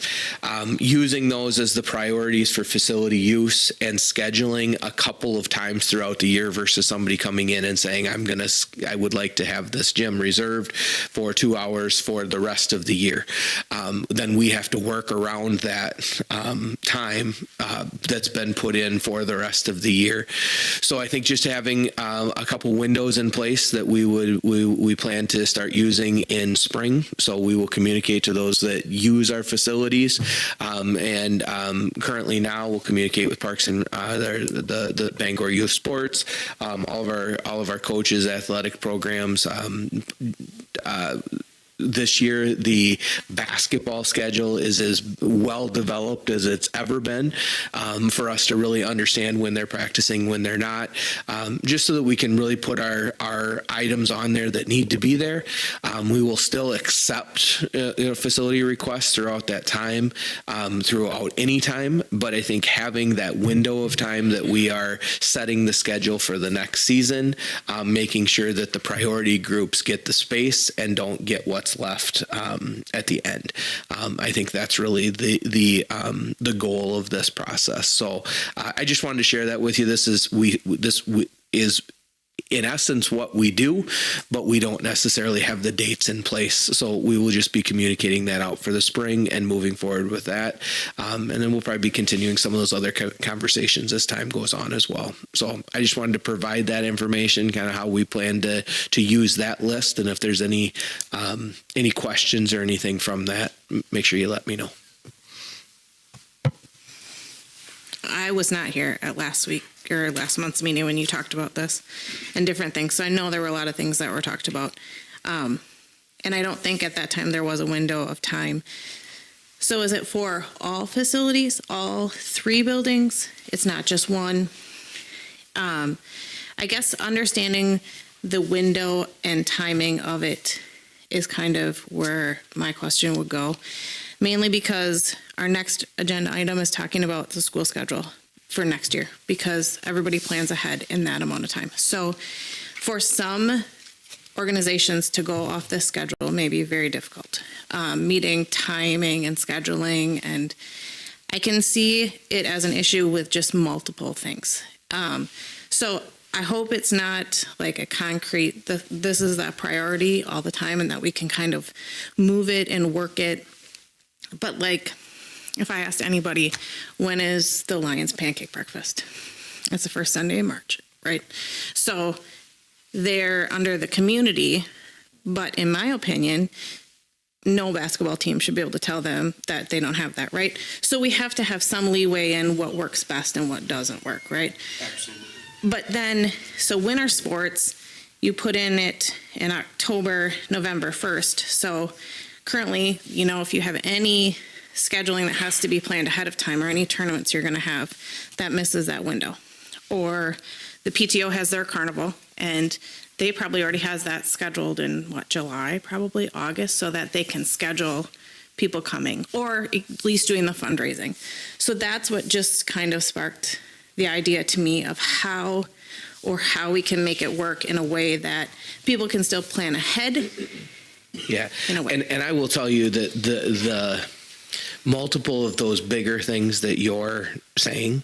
Using those as the priorities for facility use and scheduling a couple of times throughout the year versus somebody coming in and saying, I would like to have this gym reserved for 2 hours for the rest of the year. Then we have to work around that time that's been put in for the rest of the year. So I think just having a couple windows in place that we plan to start using in spring. So we will communicate to those that use our facilities, and currently now we'll communicate with Parks and the Bangor Youth Sports, all of our coaches, athletic programs. This year, the basketball schedule is as well developed as it's ever been, for us to really understand when they're practicing, when they're not, just so that we can really put our items on there that need to be there. We will still accept facility requests throughout that time, throughout any time, but I think having that window of time that we are setting the schedule for the next season, making sure that the priority groups get the space and don't get what's left at the end. I think that's really the goal of this process. So I just wanted to share that with you. This is in essence what we do, but we don't necessarily have the dates in place. So we will just be communicating that out for the spring and moving forward with that. And then we'll probably be continuing some of those other conversations as time goes on as well. So I just wanted to provide that information, kind of how we plan to use that list. And if there's any questions or anything from that, make sure you let me know. I was not here at last month's meeting when you talked about this and different things. So I know there were a lot of things that were talked about. And I don't think at that time there was a window of time. So is it for all facilities, all 3 buildings? It's not just one. I guess understanding the window and timing of it is kind of where my question would go. Mainly because our next agenda item is talking about the school schedule for next year, because everybody plans ahead in that amount of time. So for some organizations to go off this schedule may be very difficult. Meeting timing and scheduling, and I can see it as an issue with just multiple things. So I hope it's not like a concrete, this is that priority all the time, and that we can kind of move it and work it. But like, if I asked anybody, when is the Lions Pancake Breakfast? It's the first Sunday in March, right? So they're under the community, but in my opinion, no basketball team should be able to tell them that they don't have that, right? So we have to have some leeway in what works best and what doesn't work, right? Absolutely. But then, so winter sports, you put in it in October, November 1st. So currently, you know, if you have any scheduling that has to be planned ahead of time or any tournaments you're going to have, that misses that window. Or the PTO has their carnival, and they probably already has that scheduled in July, probably August, so that they can schedule people coming or at least doing the fundraising. So that's what just kind of sparked the idea to me of how we can make it work in a way that people can still plan ahead. Yeah. In a way. And I will tell you that the multiple of those bigger things that you're saying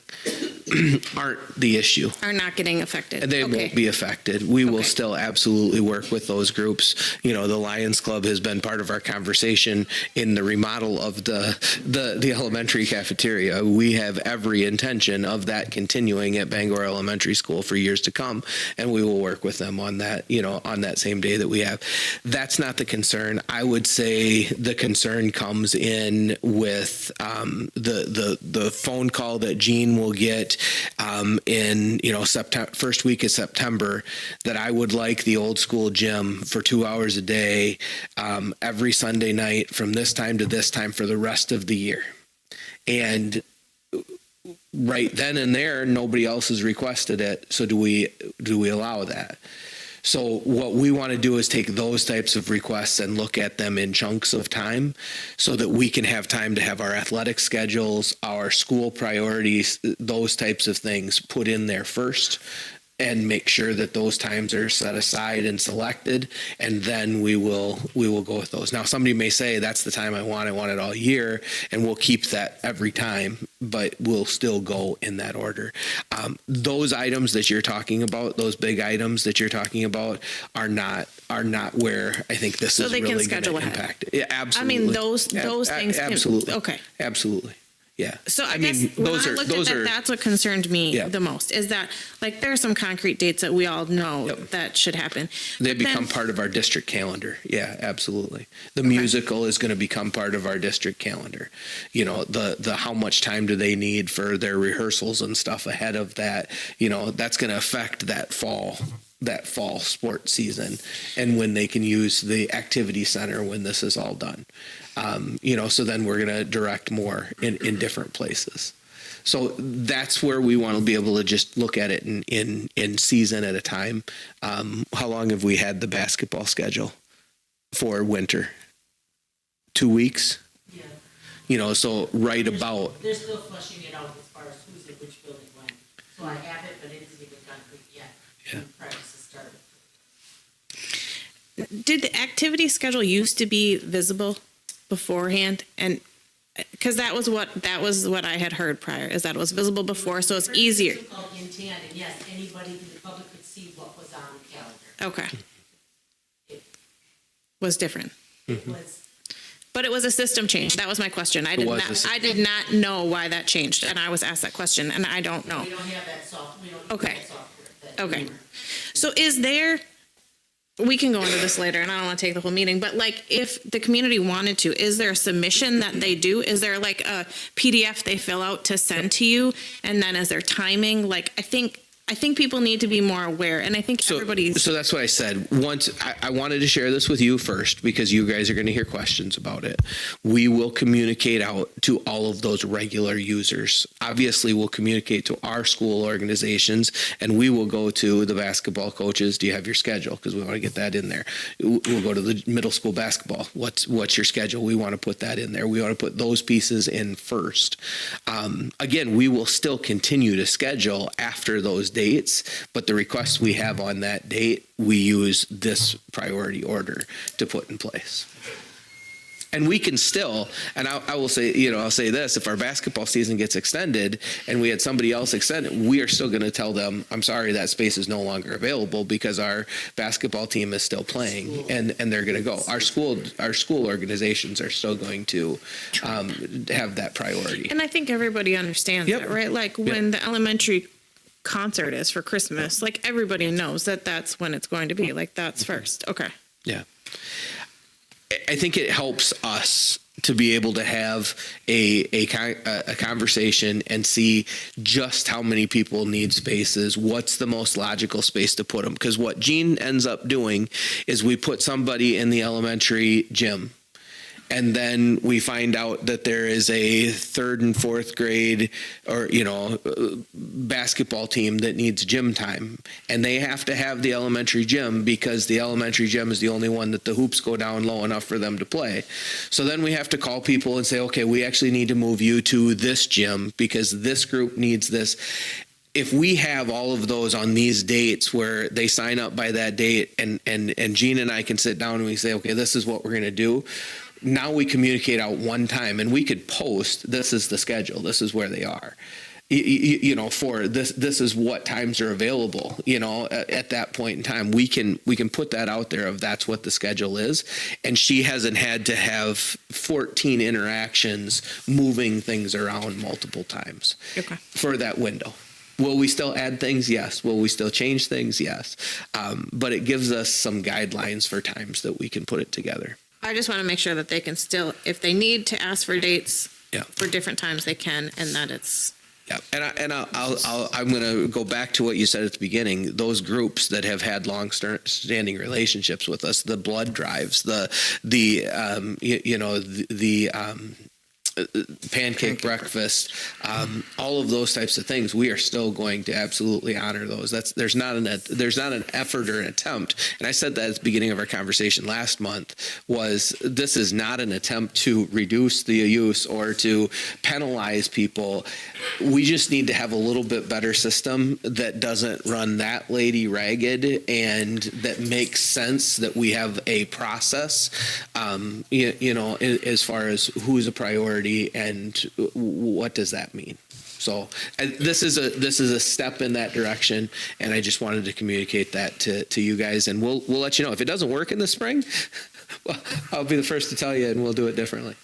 aren't the issue. Are not getting affected. And they Okay. won't be affected. We will Okay. still absolutely work with those groups. You know, the Lions Club has been part of our conversation in the remodel of the elementary cafeteria. We have every intention of that continuing at Bangor Elementary School for years to come, and we will work with them on that, you know, on that same day that we have. That's not the concern. I would say the concern comes in with the phone call that Jean will get in, you know, first week of September, that I would like the old school gym for 2 hours a day every Sunday night from this time to this time for the rest of the year. And right then and there, nobody else has requested it. So do we allow that? So what we want to do is take those types of requests and look at them in chunks of time so that we can have time to have our athletic schedules, our school priorities, those types of things put in there first, and make sure that those times are set aside and selected, and then we will go with those. Now, somebody may say, that's the time I want it all year, and we'll keep that every time, but we'll still go in that order. Those items that you're talking about, those big items that you're talking about, are not where I think this So is they really can going schedule to ahead. impact it. Yeah, I absolutely. mean, those things can. Absolutely. Okay. Absolutely. Yeah. So I guess when I looked at that, that's what concerned me Yeah. the most, is that like there are some concrete dates that we all know Yep. that should happen. They But then- become part of our district calendar. Yeah, absolutely. The musical is going to become part of our district calendar. You know, the how much time do they need for their rehearsals and stuff ahead of that? You know, that's going to affect that fall sports season, and when they can use the activity center when this is all done. You know, so then we're going to direct more in different places. So that's where we want to be able to just look at it in season at a time. How long have we had the basketball schedule for winter? 2 weeks? Yeah. You know, so right about, They're still fleshing it out as far as who's in which building when. So I have it, but it isn't even concrete yet. Yeah. Practice has started. Did the activity schedule used to be visible beforehand? And because that was what I had heard prior, is that it was visible before, so it's easier. It's called intent, and yes, anybody in the public could see what was on the calendar. Okay. Was different. It was, But it was a system change. That was my question. I did not know why that changed, and I was asked that question, and I don't know. we don't have that we don't Okay. have that software. that Okay. we were- So is there, we can go into this later, and I don't want to take the whole meeting, but like if the community wanted to, is there a submission that they do? Is there like a PDF they fill out to send to you? And then is there timing? Like, I think people need to be more aware, and I think everybody's. So that's what I said. Once I wanted to share this with you first because you guys are going to hear questions about it. We will communicate out to all of those regular users. Obviously, we'll communicate to our school organizations, and we will go to the basketball coaches. Do you have your schedule? Because we want to get that in there. We'll go to the middle school basketball. What's your schedule? We want to put that in there. We want to put those pieces in first. Again, we will still continue to schedule after those dates, but the requests we have on that date, we use this priority order to put in place. And we can still, and I will say, I'll say this, if our basketball season gets extended and we had somebody else extend it, we are still going to tell them, I'm sorry, that space is no longer available because our basketball team is still playing and they're going to go. Our school organizations are still going to have that priority. And I think everybody understands Yep. that, right? Like when the elementary concert is for Christmas, like everybody knows that that's when it's going to be. Like that's first. Okay. Yeah. I think it helps us to be able to have a conversation and see just how many people need spaces, what's the most logical space to put them. Because what Gene ends up doing is we put somebody in the elementary gym, and then we find out that there is a 3rd and 4th grade or, basketball team that needs gym time. And they have to have the elementary gym because the elementary gym is the only one that the hoops go down low enough for them to play. So then we have to call people and say, okay, we actually need to move you to this gym because this group needs this. If we have all of those on these dates where they sign up by that date and Gene and I can sit down and we say, okay, this is what we're going to do. Now we communicate out one time and we could post, this is the schedule, this is where they are, for this is what times are available, at that point in time, we can put that out there of that's what the schedule is. And she hasn't had to have 14 interactions moving things around multiple times for that window. Will we still add things? Yes. Will we still change things? Yes. But it gives us some guidelines for times that we can put it together. I just want to make sure that they can still, if they need to ask for dates for different times, they can, and that it's. Yeah, I'm going to go back to what you said at the beginning. Those groups that have had long-standing relationships with us, the blood drives, the pancake breakfast, all of those types of things, we are still going to absolutely honor those. There's not an effort or an attempt. And I said that at the beginning of our conversation last month, this is not an attempt to reduce the use or to penalize people. We just need to have a little bit better system that doesn't run that lady ragged and that makes sense, that we have a process, as far as who's a priority and what does that mean. So this is a step in that direction, and I just wanted to communicate that to you guys, and we'll let you know if it doesn't work in the spring. Well, I'll be the first to tell you, and we'll do it differently.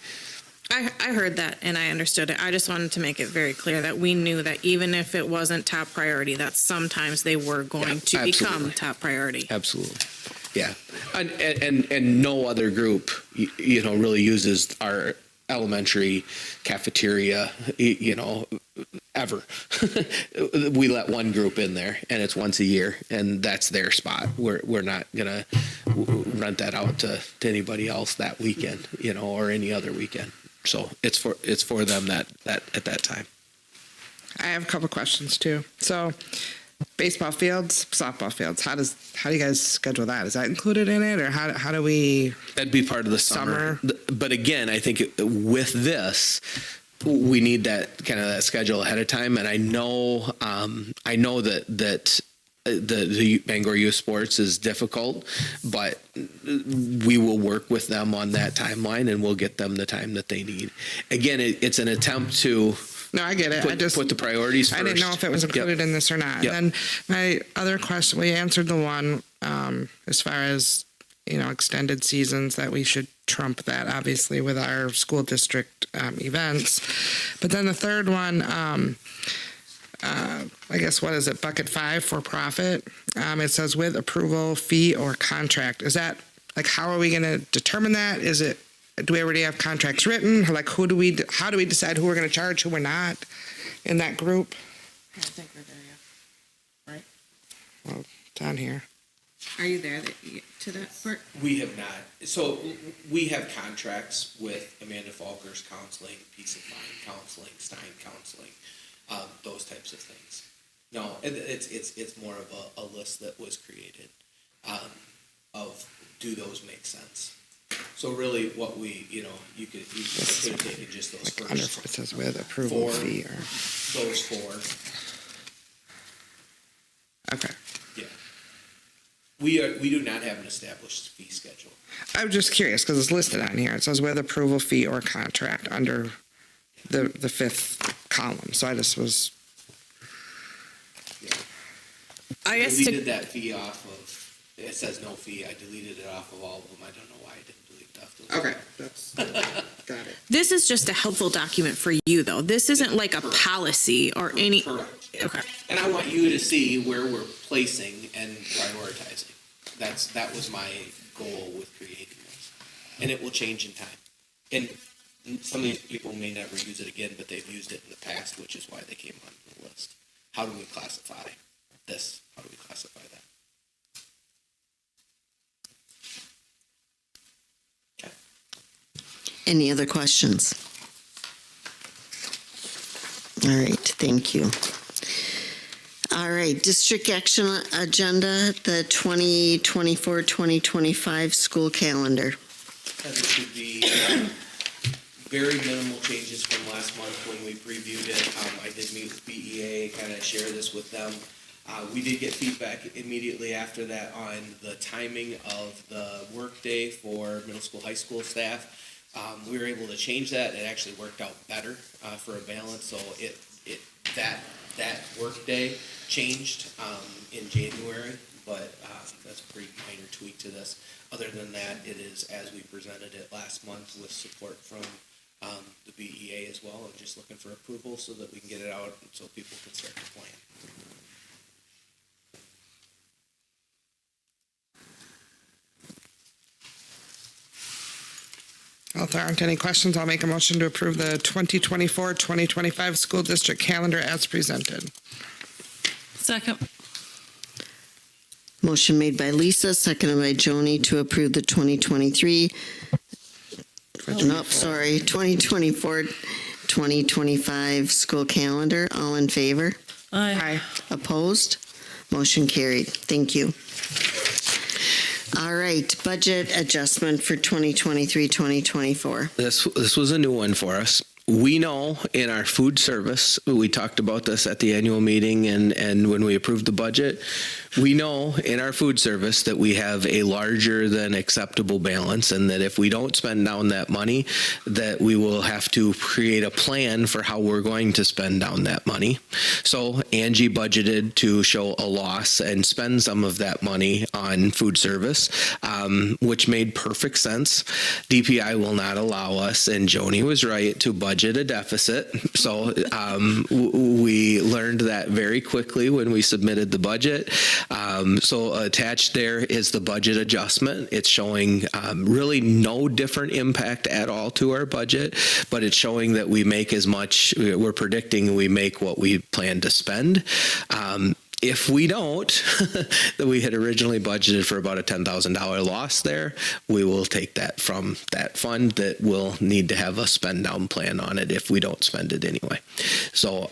I heard that and I understood it. I just wanted to make it very clear that we knew that even if it wasn't top priority, that sometimes they were going to become top priority. Absolutely. Yeah. And no other group, really uses our elementary cafeteria, ever. We let one group in there, and it's once a year, and that's their spot. We're not gonna rent that out to anybody else that weekend, or any other weekend. So it's for them that at that time. I have a couple questions too. So baseball fields, softball fields, how do you guys schedule that? Is that included in it, or how do we? That'd be part of the summer. But again, I think with this, we need that kind of that schedule ahead of time. And I know that the Bangor Youth Sports is difficult, but we will work with them on that timeline, and we'll get them the time that they need. Again, it's an attempt to. No, I get it. I just put the priorities first. I didn't know if it was included in this or not. Yep. And then my other question, we answered the one as far as extended seasons, that we should trump that obviously with our school district events. But then the third one, I guess, what is it? Bucket 5 for profit. It says with approval, fee, or contract. Is that how are we going to determine that? Do we already have contracts written? Like, how do we decide who we're going to charge, who we're not in that group? I don't think we're there yet. Right? Well, down here. Are you there to that part? We have not. So we have contracts with Amanda Falker's counseling, Peace of Mind counseling, Stein counseling, those types of things. No, it's more of a list that was created of do those make sense. So really, what we you could have taken just those first. Under it says with approval, fee, or those four. Okay. Yeah. We do not have an established fee schedule. I'm just curious because it's listed on here. It says with approval fee or contract under the fifth column. So I just was, I guess Deleted to, that fee off of, it says no fee, I deleted it off of all of them, I don't know why I didn't delete it off those. okay, that's, got it. this is just a helpful document for you, though. This isn't like a policy or any. Correct. Okay. And I want you to see where we're placing and prioritizing. That was my goal with creating this. And it will change in time. And some of these people may never use it again, but they've used it in the past, which is why they came on the list. How do we classify this? How do we classify that? Okay. Any other questions? All right, thank you. All right, district action agenda, the 2024-2025 school calendar. And this would be very minimal changes from last month when we previewed it. I did meet with BEA, kind of share this with them. We did get feedback immediately after that on the timing of the workday for middle school, high school staff. We were able to change that. It actually worked out better for a balance. So that workday changed in January, but that's a pretty minor tweak to this. Other than that, it is as we presented it last month with support from the BEA as well, and just looking for approval so that we can get it out so people can start to plan. Well, if there aren't any questions, I'll make a motion to approve the 2024-2025 school district calendar as presented. Second. Motion made by Lisa, seconded by Joni to approve the 2024-2025 school calendar. All in favor? Aye. Opposed? Motion carried. Thank you. All right, budget adjustment for 2023-2024. This was a new one for us. We know in our food service, we talked about this at the annual meeting and when we approved the budget, we know in our food service that we have a larger than acceptable balance, and that if we don't spend down that money, that we will have to create a plan for how we're going to spend down that money. So Angie budgeted to show a loss and spend some of that money on food service, which made perfect sense. DPI will not allow us, and Joni was right, to budget a deficit. So we learned that very quickly when we submitted the budget. So attached there is the budget adjustment. It's showing really no different impact at all to our budget, but it's showing that we make as much, we're predicting we make what we plan to spend. If we don't, that we had originally budgeted for about a $10,000 loss there, we will take that from that fund that will need to have a spend down plan on it if we don't spend it anyway. So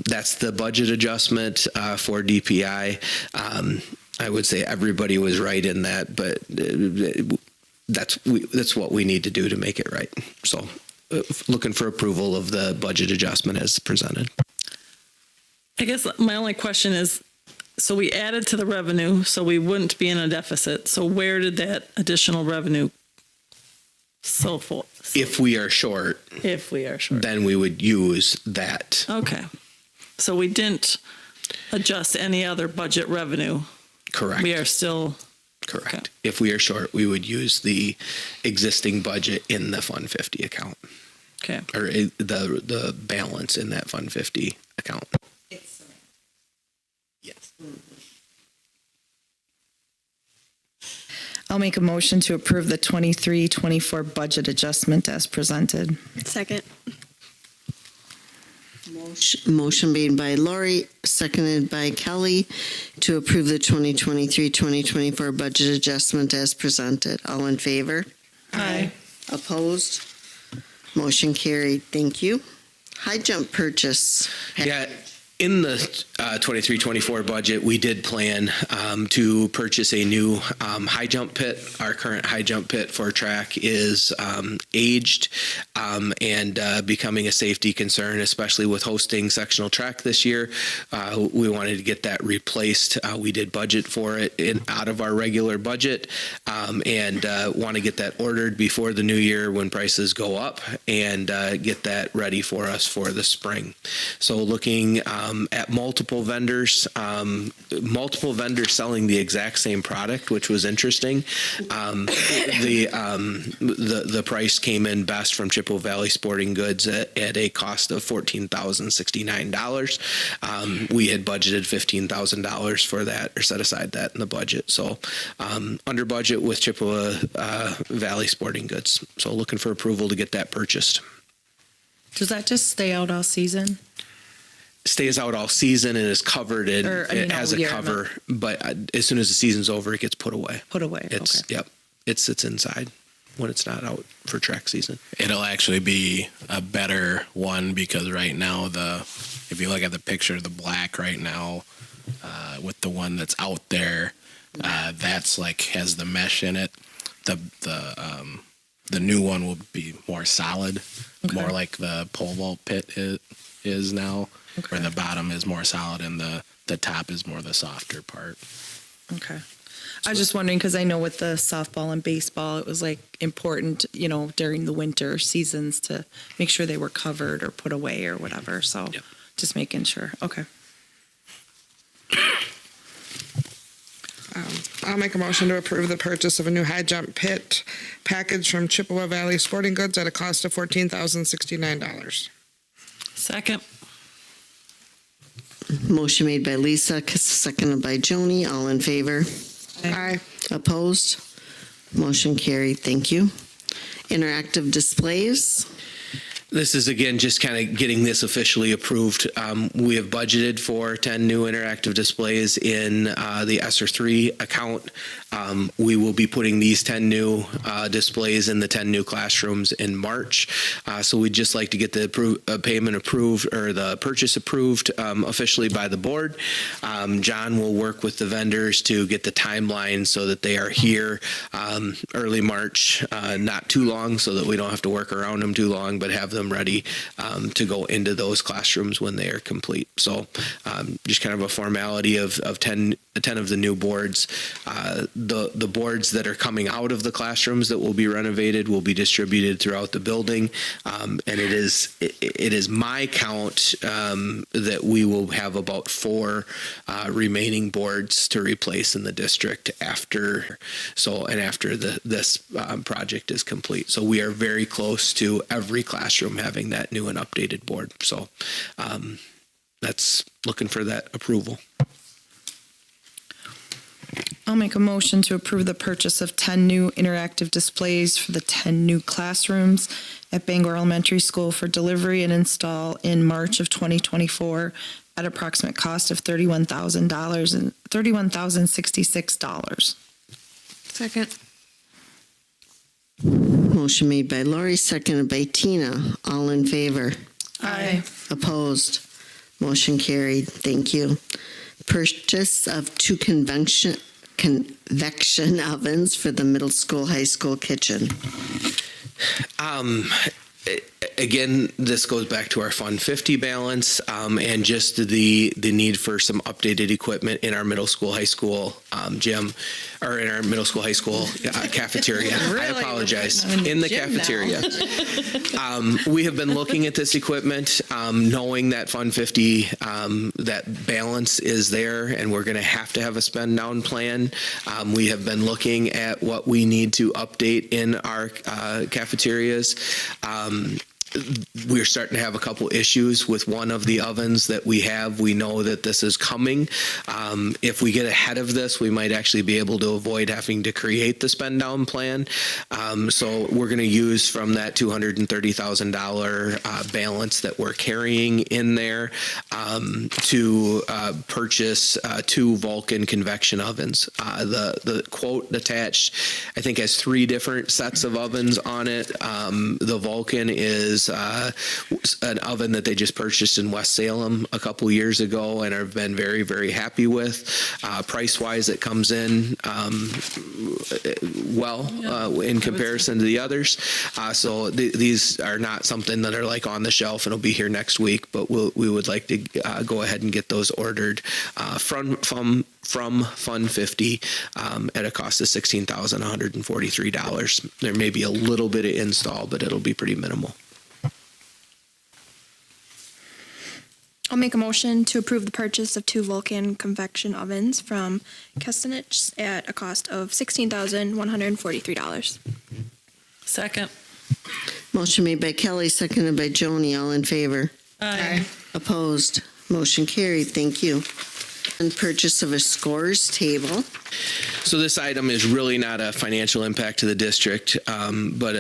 that's the budget adjustment for DPI. I would say everybody was right in that, but that's what we need to do to make it right. So looking for approval of the budget adjustment as presented. I guess my only question is, so we added to the revenue, so we wouldn't be in a deficit. So where did that additional revenue so for? If we are short, If we are short. then we would use that. Okay. So we didn't adjust any other budget revenue. Correct. We are still. Correct. Okay. If we are short, we would use the existing budget in the Fund 50 account, Okay. or the balance in that Fund 50 account. Yes. I'll make a motion to approve the 23-24 budget adjustment as presented. Second. Motion made by Lori, seconded by Kelly to approve the 2023-2024 budget adjustment as presented. All in favor? Aye. Opposed? Motion carried. Thank you. High jump purchase. Yeah, In the 23-24 budget, we did plan to purchase a new high jump pit. Our current high jump pit for track is aged and becoming a safety concern, especially with hosting sectional track this year. We wanted to get that replaced. We did budget for it out of our regular budget and want to get that ordered before the new year when prices go up and get that ready for us for the spring. So looking at multiple vendors selling the exact same product, which was interesting. The price came in best from Chippewa Valley Sporting Goods at a cost of $14,069. We had budgeted $15,000 for that, or set aside that in the budget. So under budget with Chippewa Valley Sporting Goods. So looking for approval to get that purchased. Does that just stay out all season? Stays out all season and is covered in it has a year, cover, but as soon as the season's over, it gets put away. Put away. It's okay. Yep. It sits inside when it's not out for track season. It'll actually be a better one because right now if you look at the picture, the black right now with the one that's out there, that's like has the mesh in it. The new one will be more solid, more like the pole vault pit is now. Okay. Where the bottom is more solid and the top is more the softer part. Okay. I was just wondering because I know with the softball and baseball, it was like important, during the winter seasons to make sure they were covered or put away or whatever. So just making sure. Okay. I'll make a motion to approve the purchase of a new high jump pit package from Chippewa Valley Sporting Goods at a cost of $14,069. Second. Motion made by Lisa, seconded by Joni. All in favor? Aye. Opposed? Motion carried. Thank you. Interactive displays. This is, again, just kind of getting this officially approved. We have budgeted for 10 new interactive displays in the ESSER 3 account. We will be putting these 10 new displays in the 10 new classrooms in March. So we'd just like to get the payment approved or the purchase approved officially by the board. John will work with the vendors to get the timeline so that they are here early March, not too long, so that we don't have to work around them too long, but have them ready to go into those classrooms when they are complete. So just kind of a formality of 10 of the new boards. The boards that are coming out of the classrooms that will be renovated will be distributed throughout the building. And it is my count that we will have about 4 remaining boards to replace in the district after this project is complete. So we are very close to every classroom having that new and updated board. So that's looking for that approval. I'll make a motion to approve the purchase of 10 new interactive displays for the 10 new classrooms at Bangor Elementary School for delivery and install in March of 2024 at approximate cost of $31,000 and $31,066. Second. Motion made by Lori, seconded by Tina. All in favor? Aye. Opposed? Motion carried. Thank you. Purchase of 2 convection ovens for the middle school, high school kitchen. Again, this goes back to our Fund 50 balance and just the need for some updated equipment in our middle school, high school gym, or in our middle school, high school cafeteria. I apologize. In the cafeteria. We have been looking at this equipment, knowing that Fund 50, that balance is there, and we're going to have a spend down plan. We have been looking at what we need to update in our cafeterias. We're starting to have a couple issues with one of the ovens that we have. We know that this is coming. If we get ahead of this, we might actually be able to avoid having to create the spend down plan. So we're going to use from that $230,000 balance that we're carrying in there to purchase 2 Vulcan convection ovens. The quote attached, I think, has 3 different sets of ovens on it. The Vulcan is is an oven that they just purchased in West Salem a couple years ago and have been very, very happy with. Price-wise, it comes in in comparison to the others. So these are not something that are like on the shelf and will be here next week, but we would like to go ahead and get those ordered from Fund 50 at a cost of $16,143. There may be a little bit of install, but it'll be pretty minimal. I'll make a motion to approve the purchase of 2 Vulcan convection ovens from Kestenich at a cost of $16,143. Second. Motion made by Kelly, seconded by Joni. All in favor? Aye. Opposed? Motion carried. Thank you. And purchase of a scores table. So this item is really not a financial impact to the district, but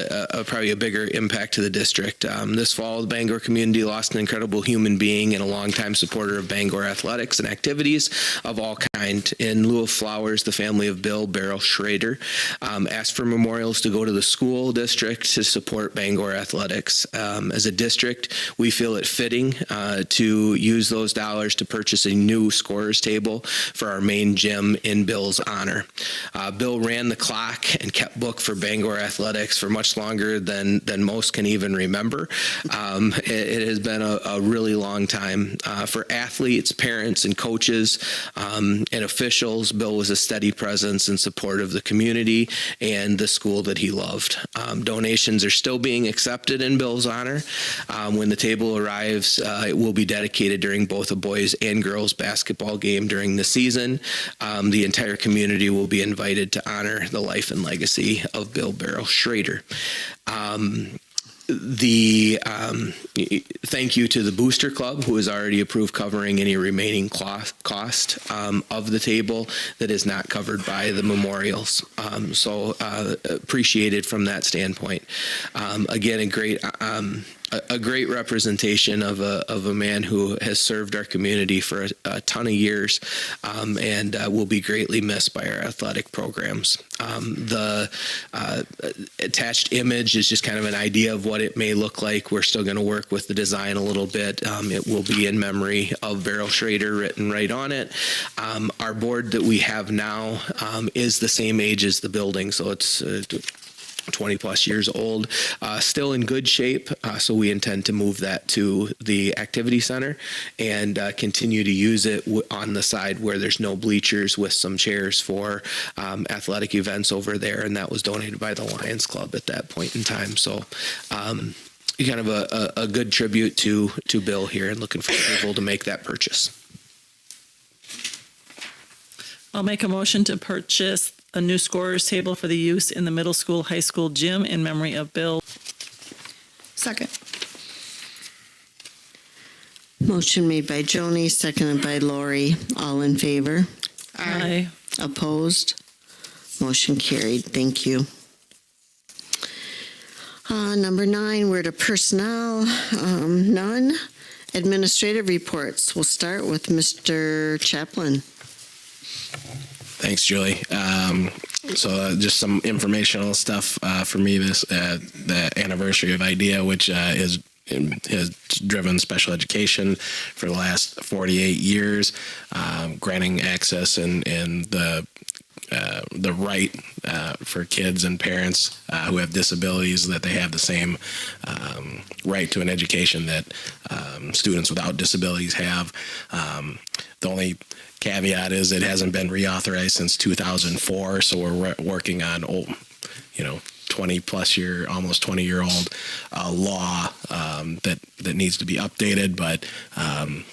probably a bigger impact to the district. This fall, the Bangor community lost an incredible human being and a longtime supporter of Bangor athletics and activities of all kind. In lieu of flowers, the family of Bill Beryl Schrader asked for memorials to go to the school district to support Bangor athletics. As a district, we feel it fitting to use those dollars to purchase a new scorers table for our main gym in Bill's honor. Bill ran the clock and kept book for Bangor athletics for much longer than most can even remember. It has been a really long time. For athletes, parents, and coaches and officials, Bill was a steady presence in support of the community and the school that he loved. Donations are still being accepted in Bill's honor. When the table arrives, it will be dedicated during both a boys and girls basketball game during the season. The entire community will be invited to honor the life and legacy of Bill Beryl Schrader. Thank you to the Booster Club, who has already approved covering any remaining cost of the table that is not covered by the memorials. So appreciated from that standpoint. Again, a great representation of a man who has served our community for a ton of years and will be greatly missed by our athletic programs. The attached image is just kind of an idea of what it may look like. We're still going to work with the design a little bit. It will be in memory of Beryl Schrader written right on it. Our board that we have now is the same age as the building, so it's 20 plus years old, still in good shape. So we intend to move that to the activity center and continue to use it on the side where there's no bleachers with some chairs for athletic events over there. And that was donated by the Lions Club at that point in time. So kind of a good tribute to Bill here, and looking for approval to make that purchase. I'll make a motion to purchase a new scorers table for the use in the middle school, high school gym in memory of Bill. Second. Motion made by Joni, seconded by Lori. All in favor? Aye. Opposed? Motion carried. Thank you. Number 9, we're to personnel. None. Administrative reports. We'll start with Mr. Chaplin. Thanks, Julie. So just some informational stuff for me. The anniversary of IDEA, which has driven special education for the last 48 years, granting access and the right for kids and parents who have disabilities, that they have the same right to an education that students without disabilities have. The only caveat is it hasn't been reauthorized since 2004, so we're working on 20 plus year, almost 20-year-old law that needs to be updated. But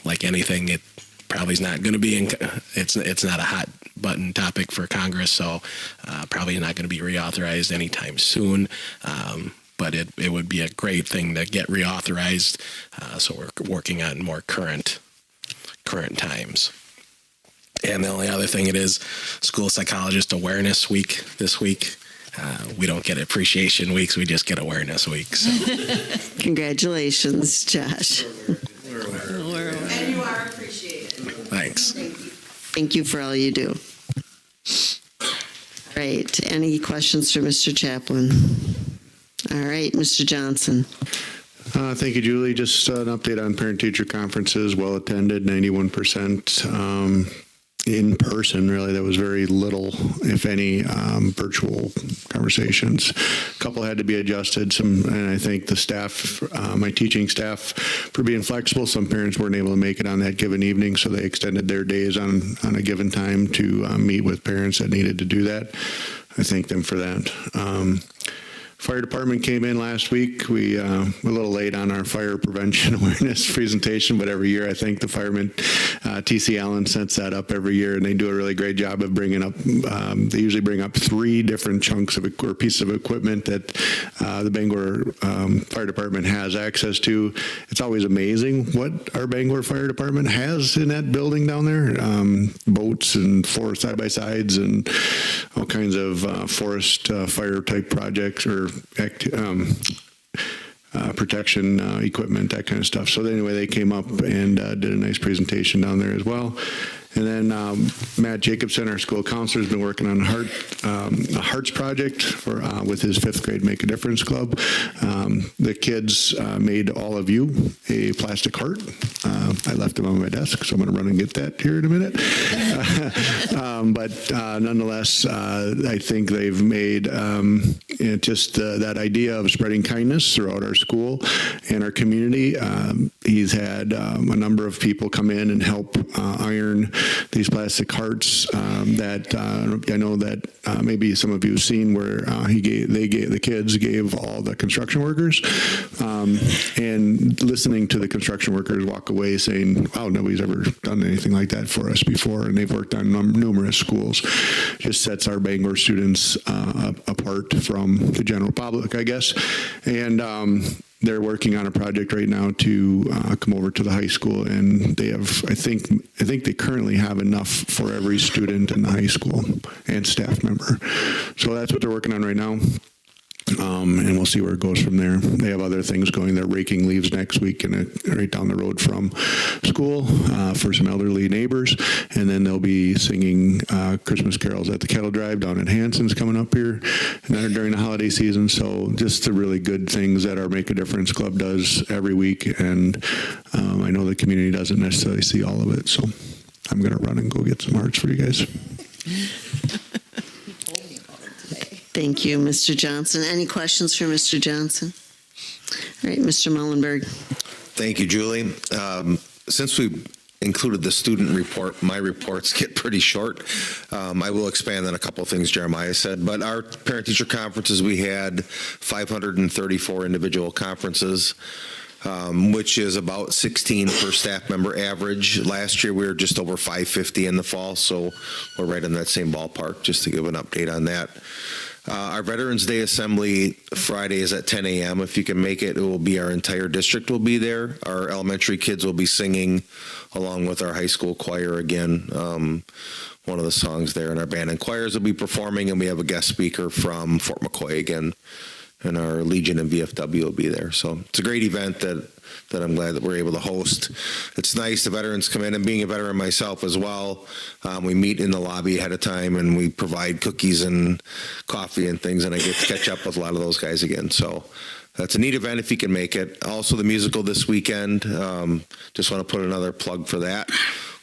like anything, it probably is not going to be. It's not a hot button topic for Congress, so probably not going to be reauthorized anytime soon. But it would be a great thing to get reauthorized. So we're working on more current times. And the only other thing, it is School Psychologist Awareness Week this week. We don't get appreciation weeks, we just get awareness weeks. So. Congratulations, Josh. And you are appreciated. Thanks. Thank you for all you do. All right. Any questions for Mr. Chaplin? All right, Mr. Johnson. Thank you, Julie. Just an update on parent-teacher conferences, well attended, 91% in person. Really, there was very little, if any, virtual conversations. A couple had to be adjusted. And I thank the staff, my teaching staff, for being flexible. Some parents weren't able to make it on that given evening, so they extended their days on a given time to meet with parents that needed to do that. I thank them for that. Fire department came in last week. We were a little late on our fire prevention awareness presentation, but every year I think the firemen, TC Allen sets that up every year, and they do a really great job of bringing up, they usually bring up 3 different chunks of or pieces of equipment that the Bangor Fire Department has access to. It's always amazing what our Bangor Fire Department has in that building down there. Boats and 4 side-by-sides and all kinds of forest fire type projects or protection equipment, that kind of stuff. So anyway, they came up and did a nice presentation down there as well. And then Matt Jacobson, our school counselor, has been working on a Hearts project for with his 5th grade Make a Difference Club. The kids made all of you a plastic heart. I left them on my desk, so I'm going to run and get that here in a minute. But nonetheless, I think they've made just that idea of spreading kindness throughout our school and our community. He's had a number of people come in and help iron these plastic hearts that I know that maybe some of you have seen where the kids gave all the construction workers, and listening to the construction workers walk away saying, wow, nobody's ever done anything like that for us before, and they've worked on numerous schools. Just sets our Bangor students apart from the general public, I guess. And they're working on a project right now to come over to the high school, and they have, I think they currently have enough for every student in the high school and staff member. So that's what they're working on right now. And we'll see where it goes from there. They have other things going. They're raking leaves next week and right down the road from school for some elderly neighbors. And then they'll be singing Christmas carols at the Kettle Drive down at Hanson's coming up here during the holiday season. So just the really good things that our Make a Difference Club does every week. And I know the community doesn't necessarily see all of it. So I'm going to run and go get some hearts for you guys. Thank you, Mr. Johnson. Any questions for Mr. Johnson? All right, Mr. Mullenberg. Thank you, Julie. Since we included the student report, my reports get pretty short. I will expand on a couple of things Jeremiah said, but our parent-teacher conferences, we had 534 individual conferences, which is about 16 per staff member average. Last year, we were just over 550 in the fall, so we're right in that same ballpark, just to give an update on that. Our Veterans Day Assembly Friday is at 10 a.m. If you can make it, it will be our entire district will be there. Our elementary kids will be singing along with our high school choir again, one of the songs there. And our band and choirs will be performing, and we have a guest speaker from Fort McCoy again. And our Legion and VFW will be there. So it's a great event that I'm glad that we're able to host. It's nice the veterans come in, and being a veteran myself as well, we meet in the lobby ahead of time and we provide cookies and coffee and things, and I get to catch up with a lot of those guys again. So that's a neat event if you can make it. Also the musical this weekend, just want to put another plug for that.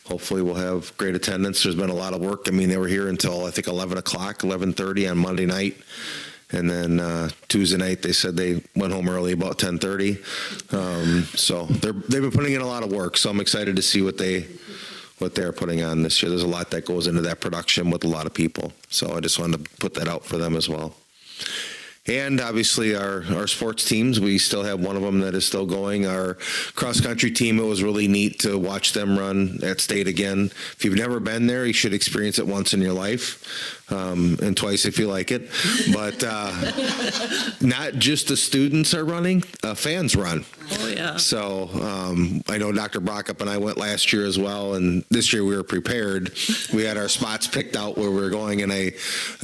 Hopefully we'll have great attendance. There's been a lot of work. I mean, they were here until I think 11 o'clock, 11:30 on Monday night. And then Tuesday night, they said they went home early, about 10:30. So they've been putting in a lot of work. So I'm excited to see what they're putting on this year. There's a lot that goes into that production with a lot of people. So I just wanted to put that out for them as well. And obviously our sports teams, we still have one of them that is still going. Our cross-country team, it was really neat to watch them run at state again. If you've never been there, you should experience it once in your life, and twice if you like it. But not just the students are running, fans run. Oh, yeah. So I know Dr. Brockup and I went last year as well, and this year we were prepared. We had our spots picked out where we were going, and I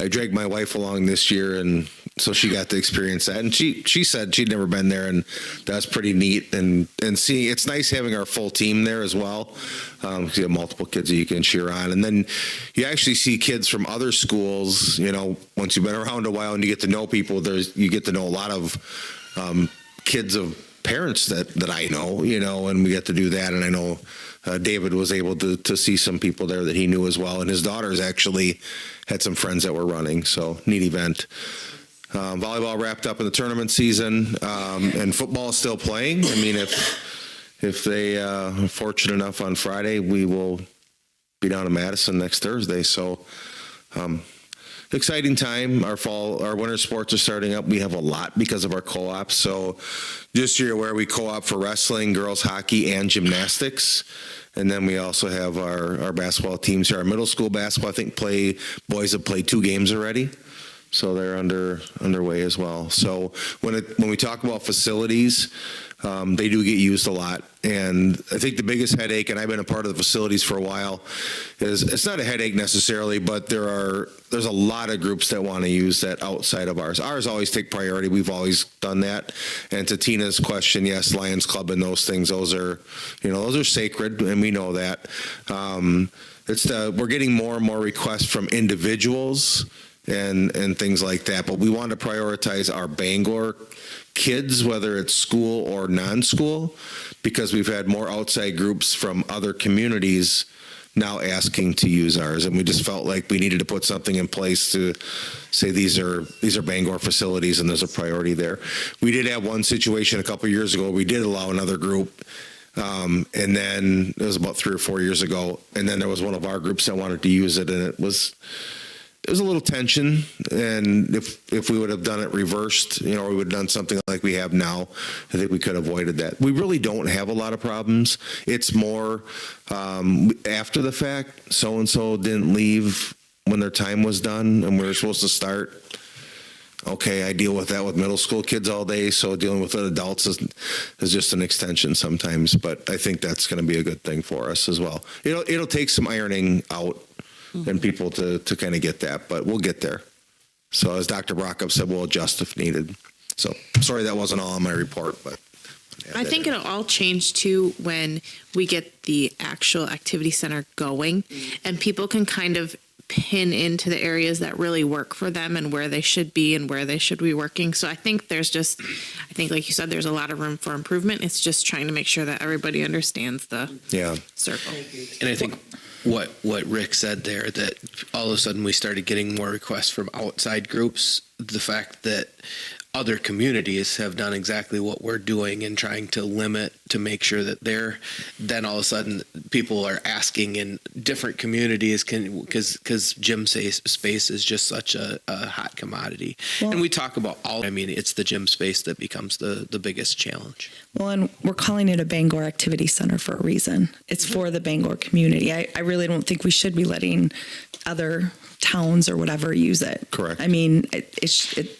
dragged my wife along this year, and so she got to experience that. And she said she'd never been there, and that's pretty neat. And seeing, it's nice having our full team there as well. You have multiple kids that you can cheer on. And then you actually see kids from other schools, you know, once you've been around a while and you get to know people, you get to know a lot of kids of parents that I know, and we get to do that. And I know David was able to see some people there that he knew as well. And his daughters actually had some friends that were running. So neat event. Volleyball wrapped up in the tournament season, and football is still playing. I mean, if they are fortunate enough on Friday, we will be down in Madison next Thursday. So exciting time. Our winter sports are starting up. We have a lot because of our co-ops. So just so you're aware, we co-op for wrestling, girls hockey, and gymnastics. And then we also have our basketball teams here. Our middle school basketball, I think boys have played 2 games already. So they're underway as well. So when we talk about facilities, they do get used a lot. And I think the biggest headache, and I've been a part of the facilities for a while, is it's not a headache necessarily, but there's a lot of groups that want to use that outside of ours. Ours always take priority. We've always done that. And to Tina's question, yes, Lions Club and those things, those are sacred, and we know that. We're getting more and more requests from individuals and things like that. But we want to prioritize our Bangor kids, whether it's school or non-school, because we've had more outside groups from other communities now asking to use ours. And we just felt like we needed to put something in place to say these are Bangor facilities and there's a priority there. We did have one situation a couple of years ago. We did allow another group. And then it was about 3 or 4 years ago. And then there was one of our groups that wanted to use it, and it was a little tension. And if we would have done it reversed, or we would have done something like we have now, I think we could have avoided that. We really don't have a lot of problems. It's more after the fact, so-and-so didn't leave when their time was done and we were supposed to start. Okay, I deal with that with middle school kids all day, so dealing with adults is just an extension sometimes. But I think that's going to be a good thing for us as well. It'll take some ironing out and people to kind of get that, but we'll get there. So as Dr. Brockup said, we'll adjust if needed. So sorry that wasn't all on my report, but I think it'll all change too when we get the actual activity center going, and people can kind of pin into the areas that really work for them and where they should be and where they should be working. So I think like you said, there's a lot of room for improvement. It's just trying to make sure that everybody understands the circle. And I think what Rick said there, that all of a sudden we started getting more requests from outside groups, the fact that other communities have done exactly what we're doing and trying to limit to make sure that then all of a sudden people are asking in different communities because gym space is just such a hot commodity. Well, and we talk about it's the gym space that becomes the biggest challenge. Well, and we're calling it a Bangor Activity Center for a reason. It's for the Bangor community. I really don't think we should be letting other towns or whatever use it. Correct. I mean,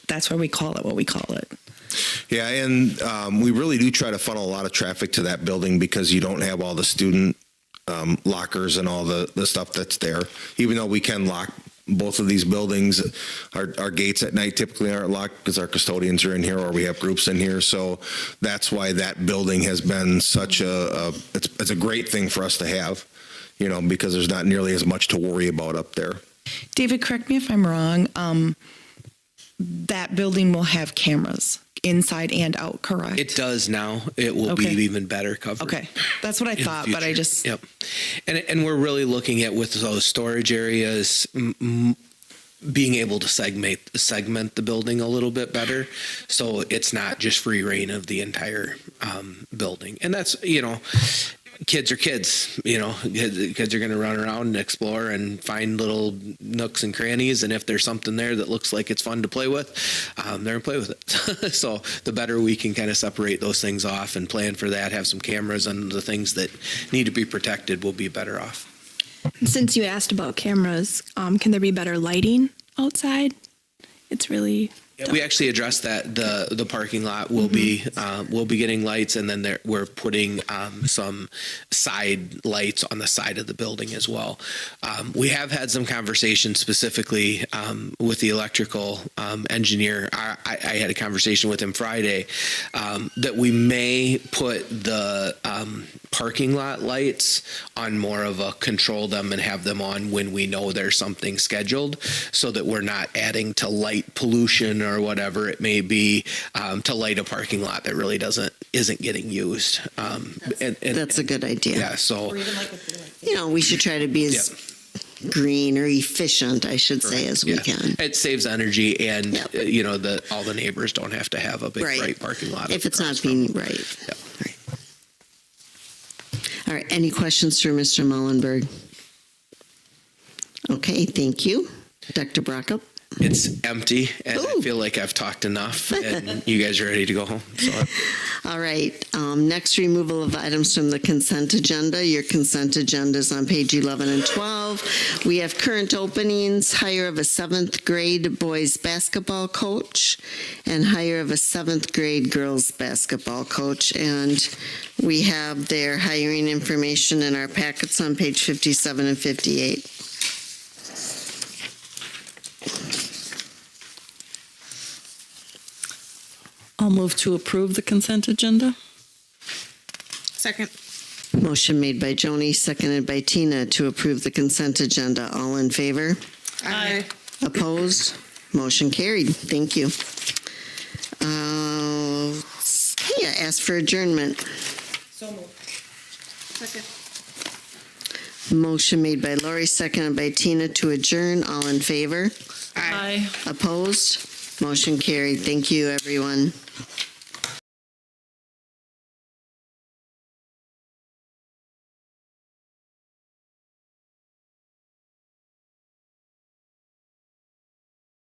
that's why we call it what we call it. Yeah, and we really do try to funnel a lot of traffic to that building because you don't have all the student lockers and all the stuff that's there. Even though we can lock both of these buildings, our gates at night typically aren't locked because our custodians are in here or we have groups in here. So that's why that building has been such it's a great thing for us to have, because there's not nearly as much to worry about up there. David, correct me if I'm wrong. That building will have cameras inside and out, correct? It does now. It will be even better covered. Okay, that's what I thought, but I just... Yep. And we're really looking at, with those storage areas, being able to segment the building a little bit better, so it's not just free reign of the entire building. And that's, kids are kids, kids are going to run around and explore and find little nooks and crannies. And if there's something there that looks like it's fun to play with, they're going to play with it. So the better we can kind of separate those things off and plan for that, have some cameras on the things that need to be protected, we'll be better off. Since you asked about cameras, can there be better lighting outside? It's really... Yeah, we actually addressed that. The parking lot will be getting lights, and then we're putting some side lights on the side of the building as well. We have had some conversations specifically with the electrical engineer. I had a conversation with him Friday that we may put the parking lot lights on more of a control them and have them on when we know there's something scheduled, so that we're not adding to light pollution or whatever it may be to light a parking lot that really doesn't isn't getting used. And That's a good idea. yeah, so We should try to be as green or efficient, I should say, as we yeah. can. It saves energy, and Yep. all the neighbors don't have to have a big Right. bright parking lot. If it's not across from being them. right. Yep. Right. All right, any questions for Mr. Mullenberg? Okay, thank you. Dr. Brockup? It's empty, and I Ooh. feel like I've talked enough, and you guys are ready to go home. So All right, next removal of items from the consent agenda. Your consent agenda is on page 11 and 12. We have current openings, hire of a 7th grade boys basketball coach and hire of a 7th grade girls basketball coach. And we have their hiring information in our packets on page 57 and 58. I'll move to approve the consent agenda. Second. Motion made by Joni, seconded by Tina to approve the consent agenda. All in favor? Aye. Opposed? Motion carried. Thank you. Okay, I ask for adjournment. So moved. Second. Motion made by Lori, seconded by Tina to adjourn. All in favor? Aye. Opposed? Motion carried. Thank you, everyone.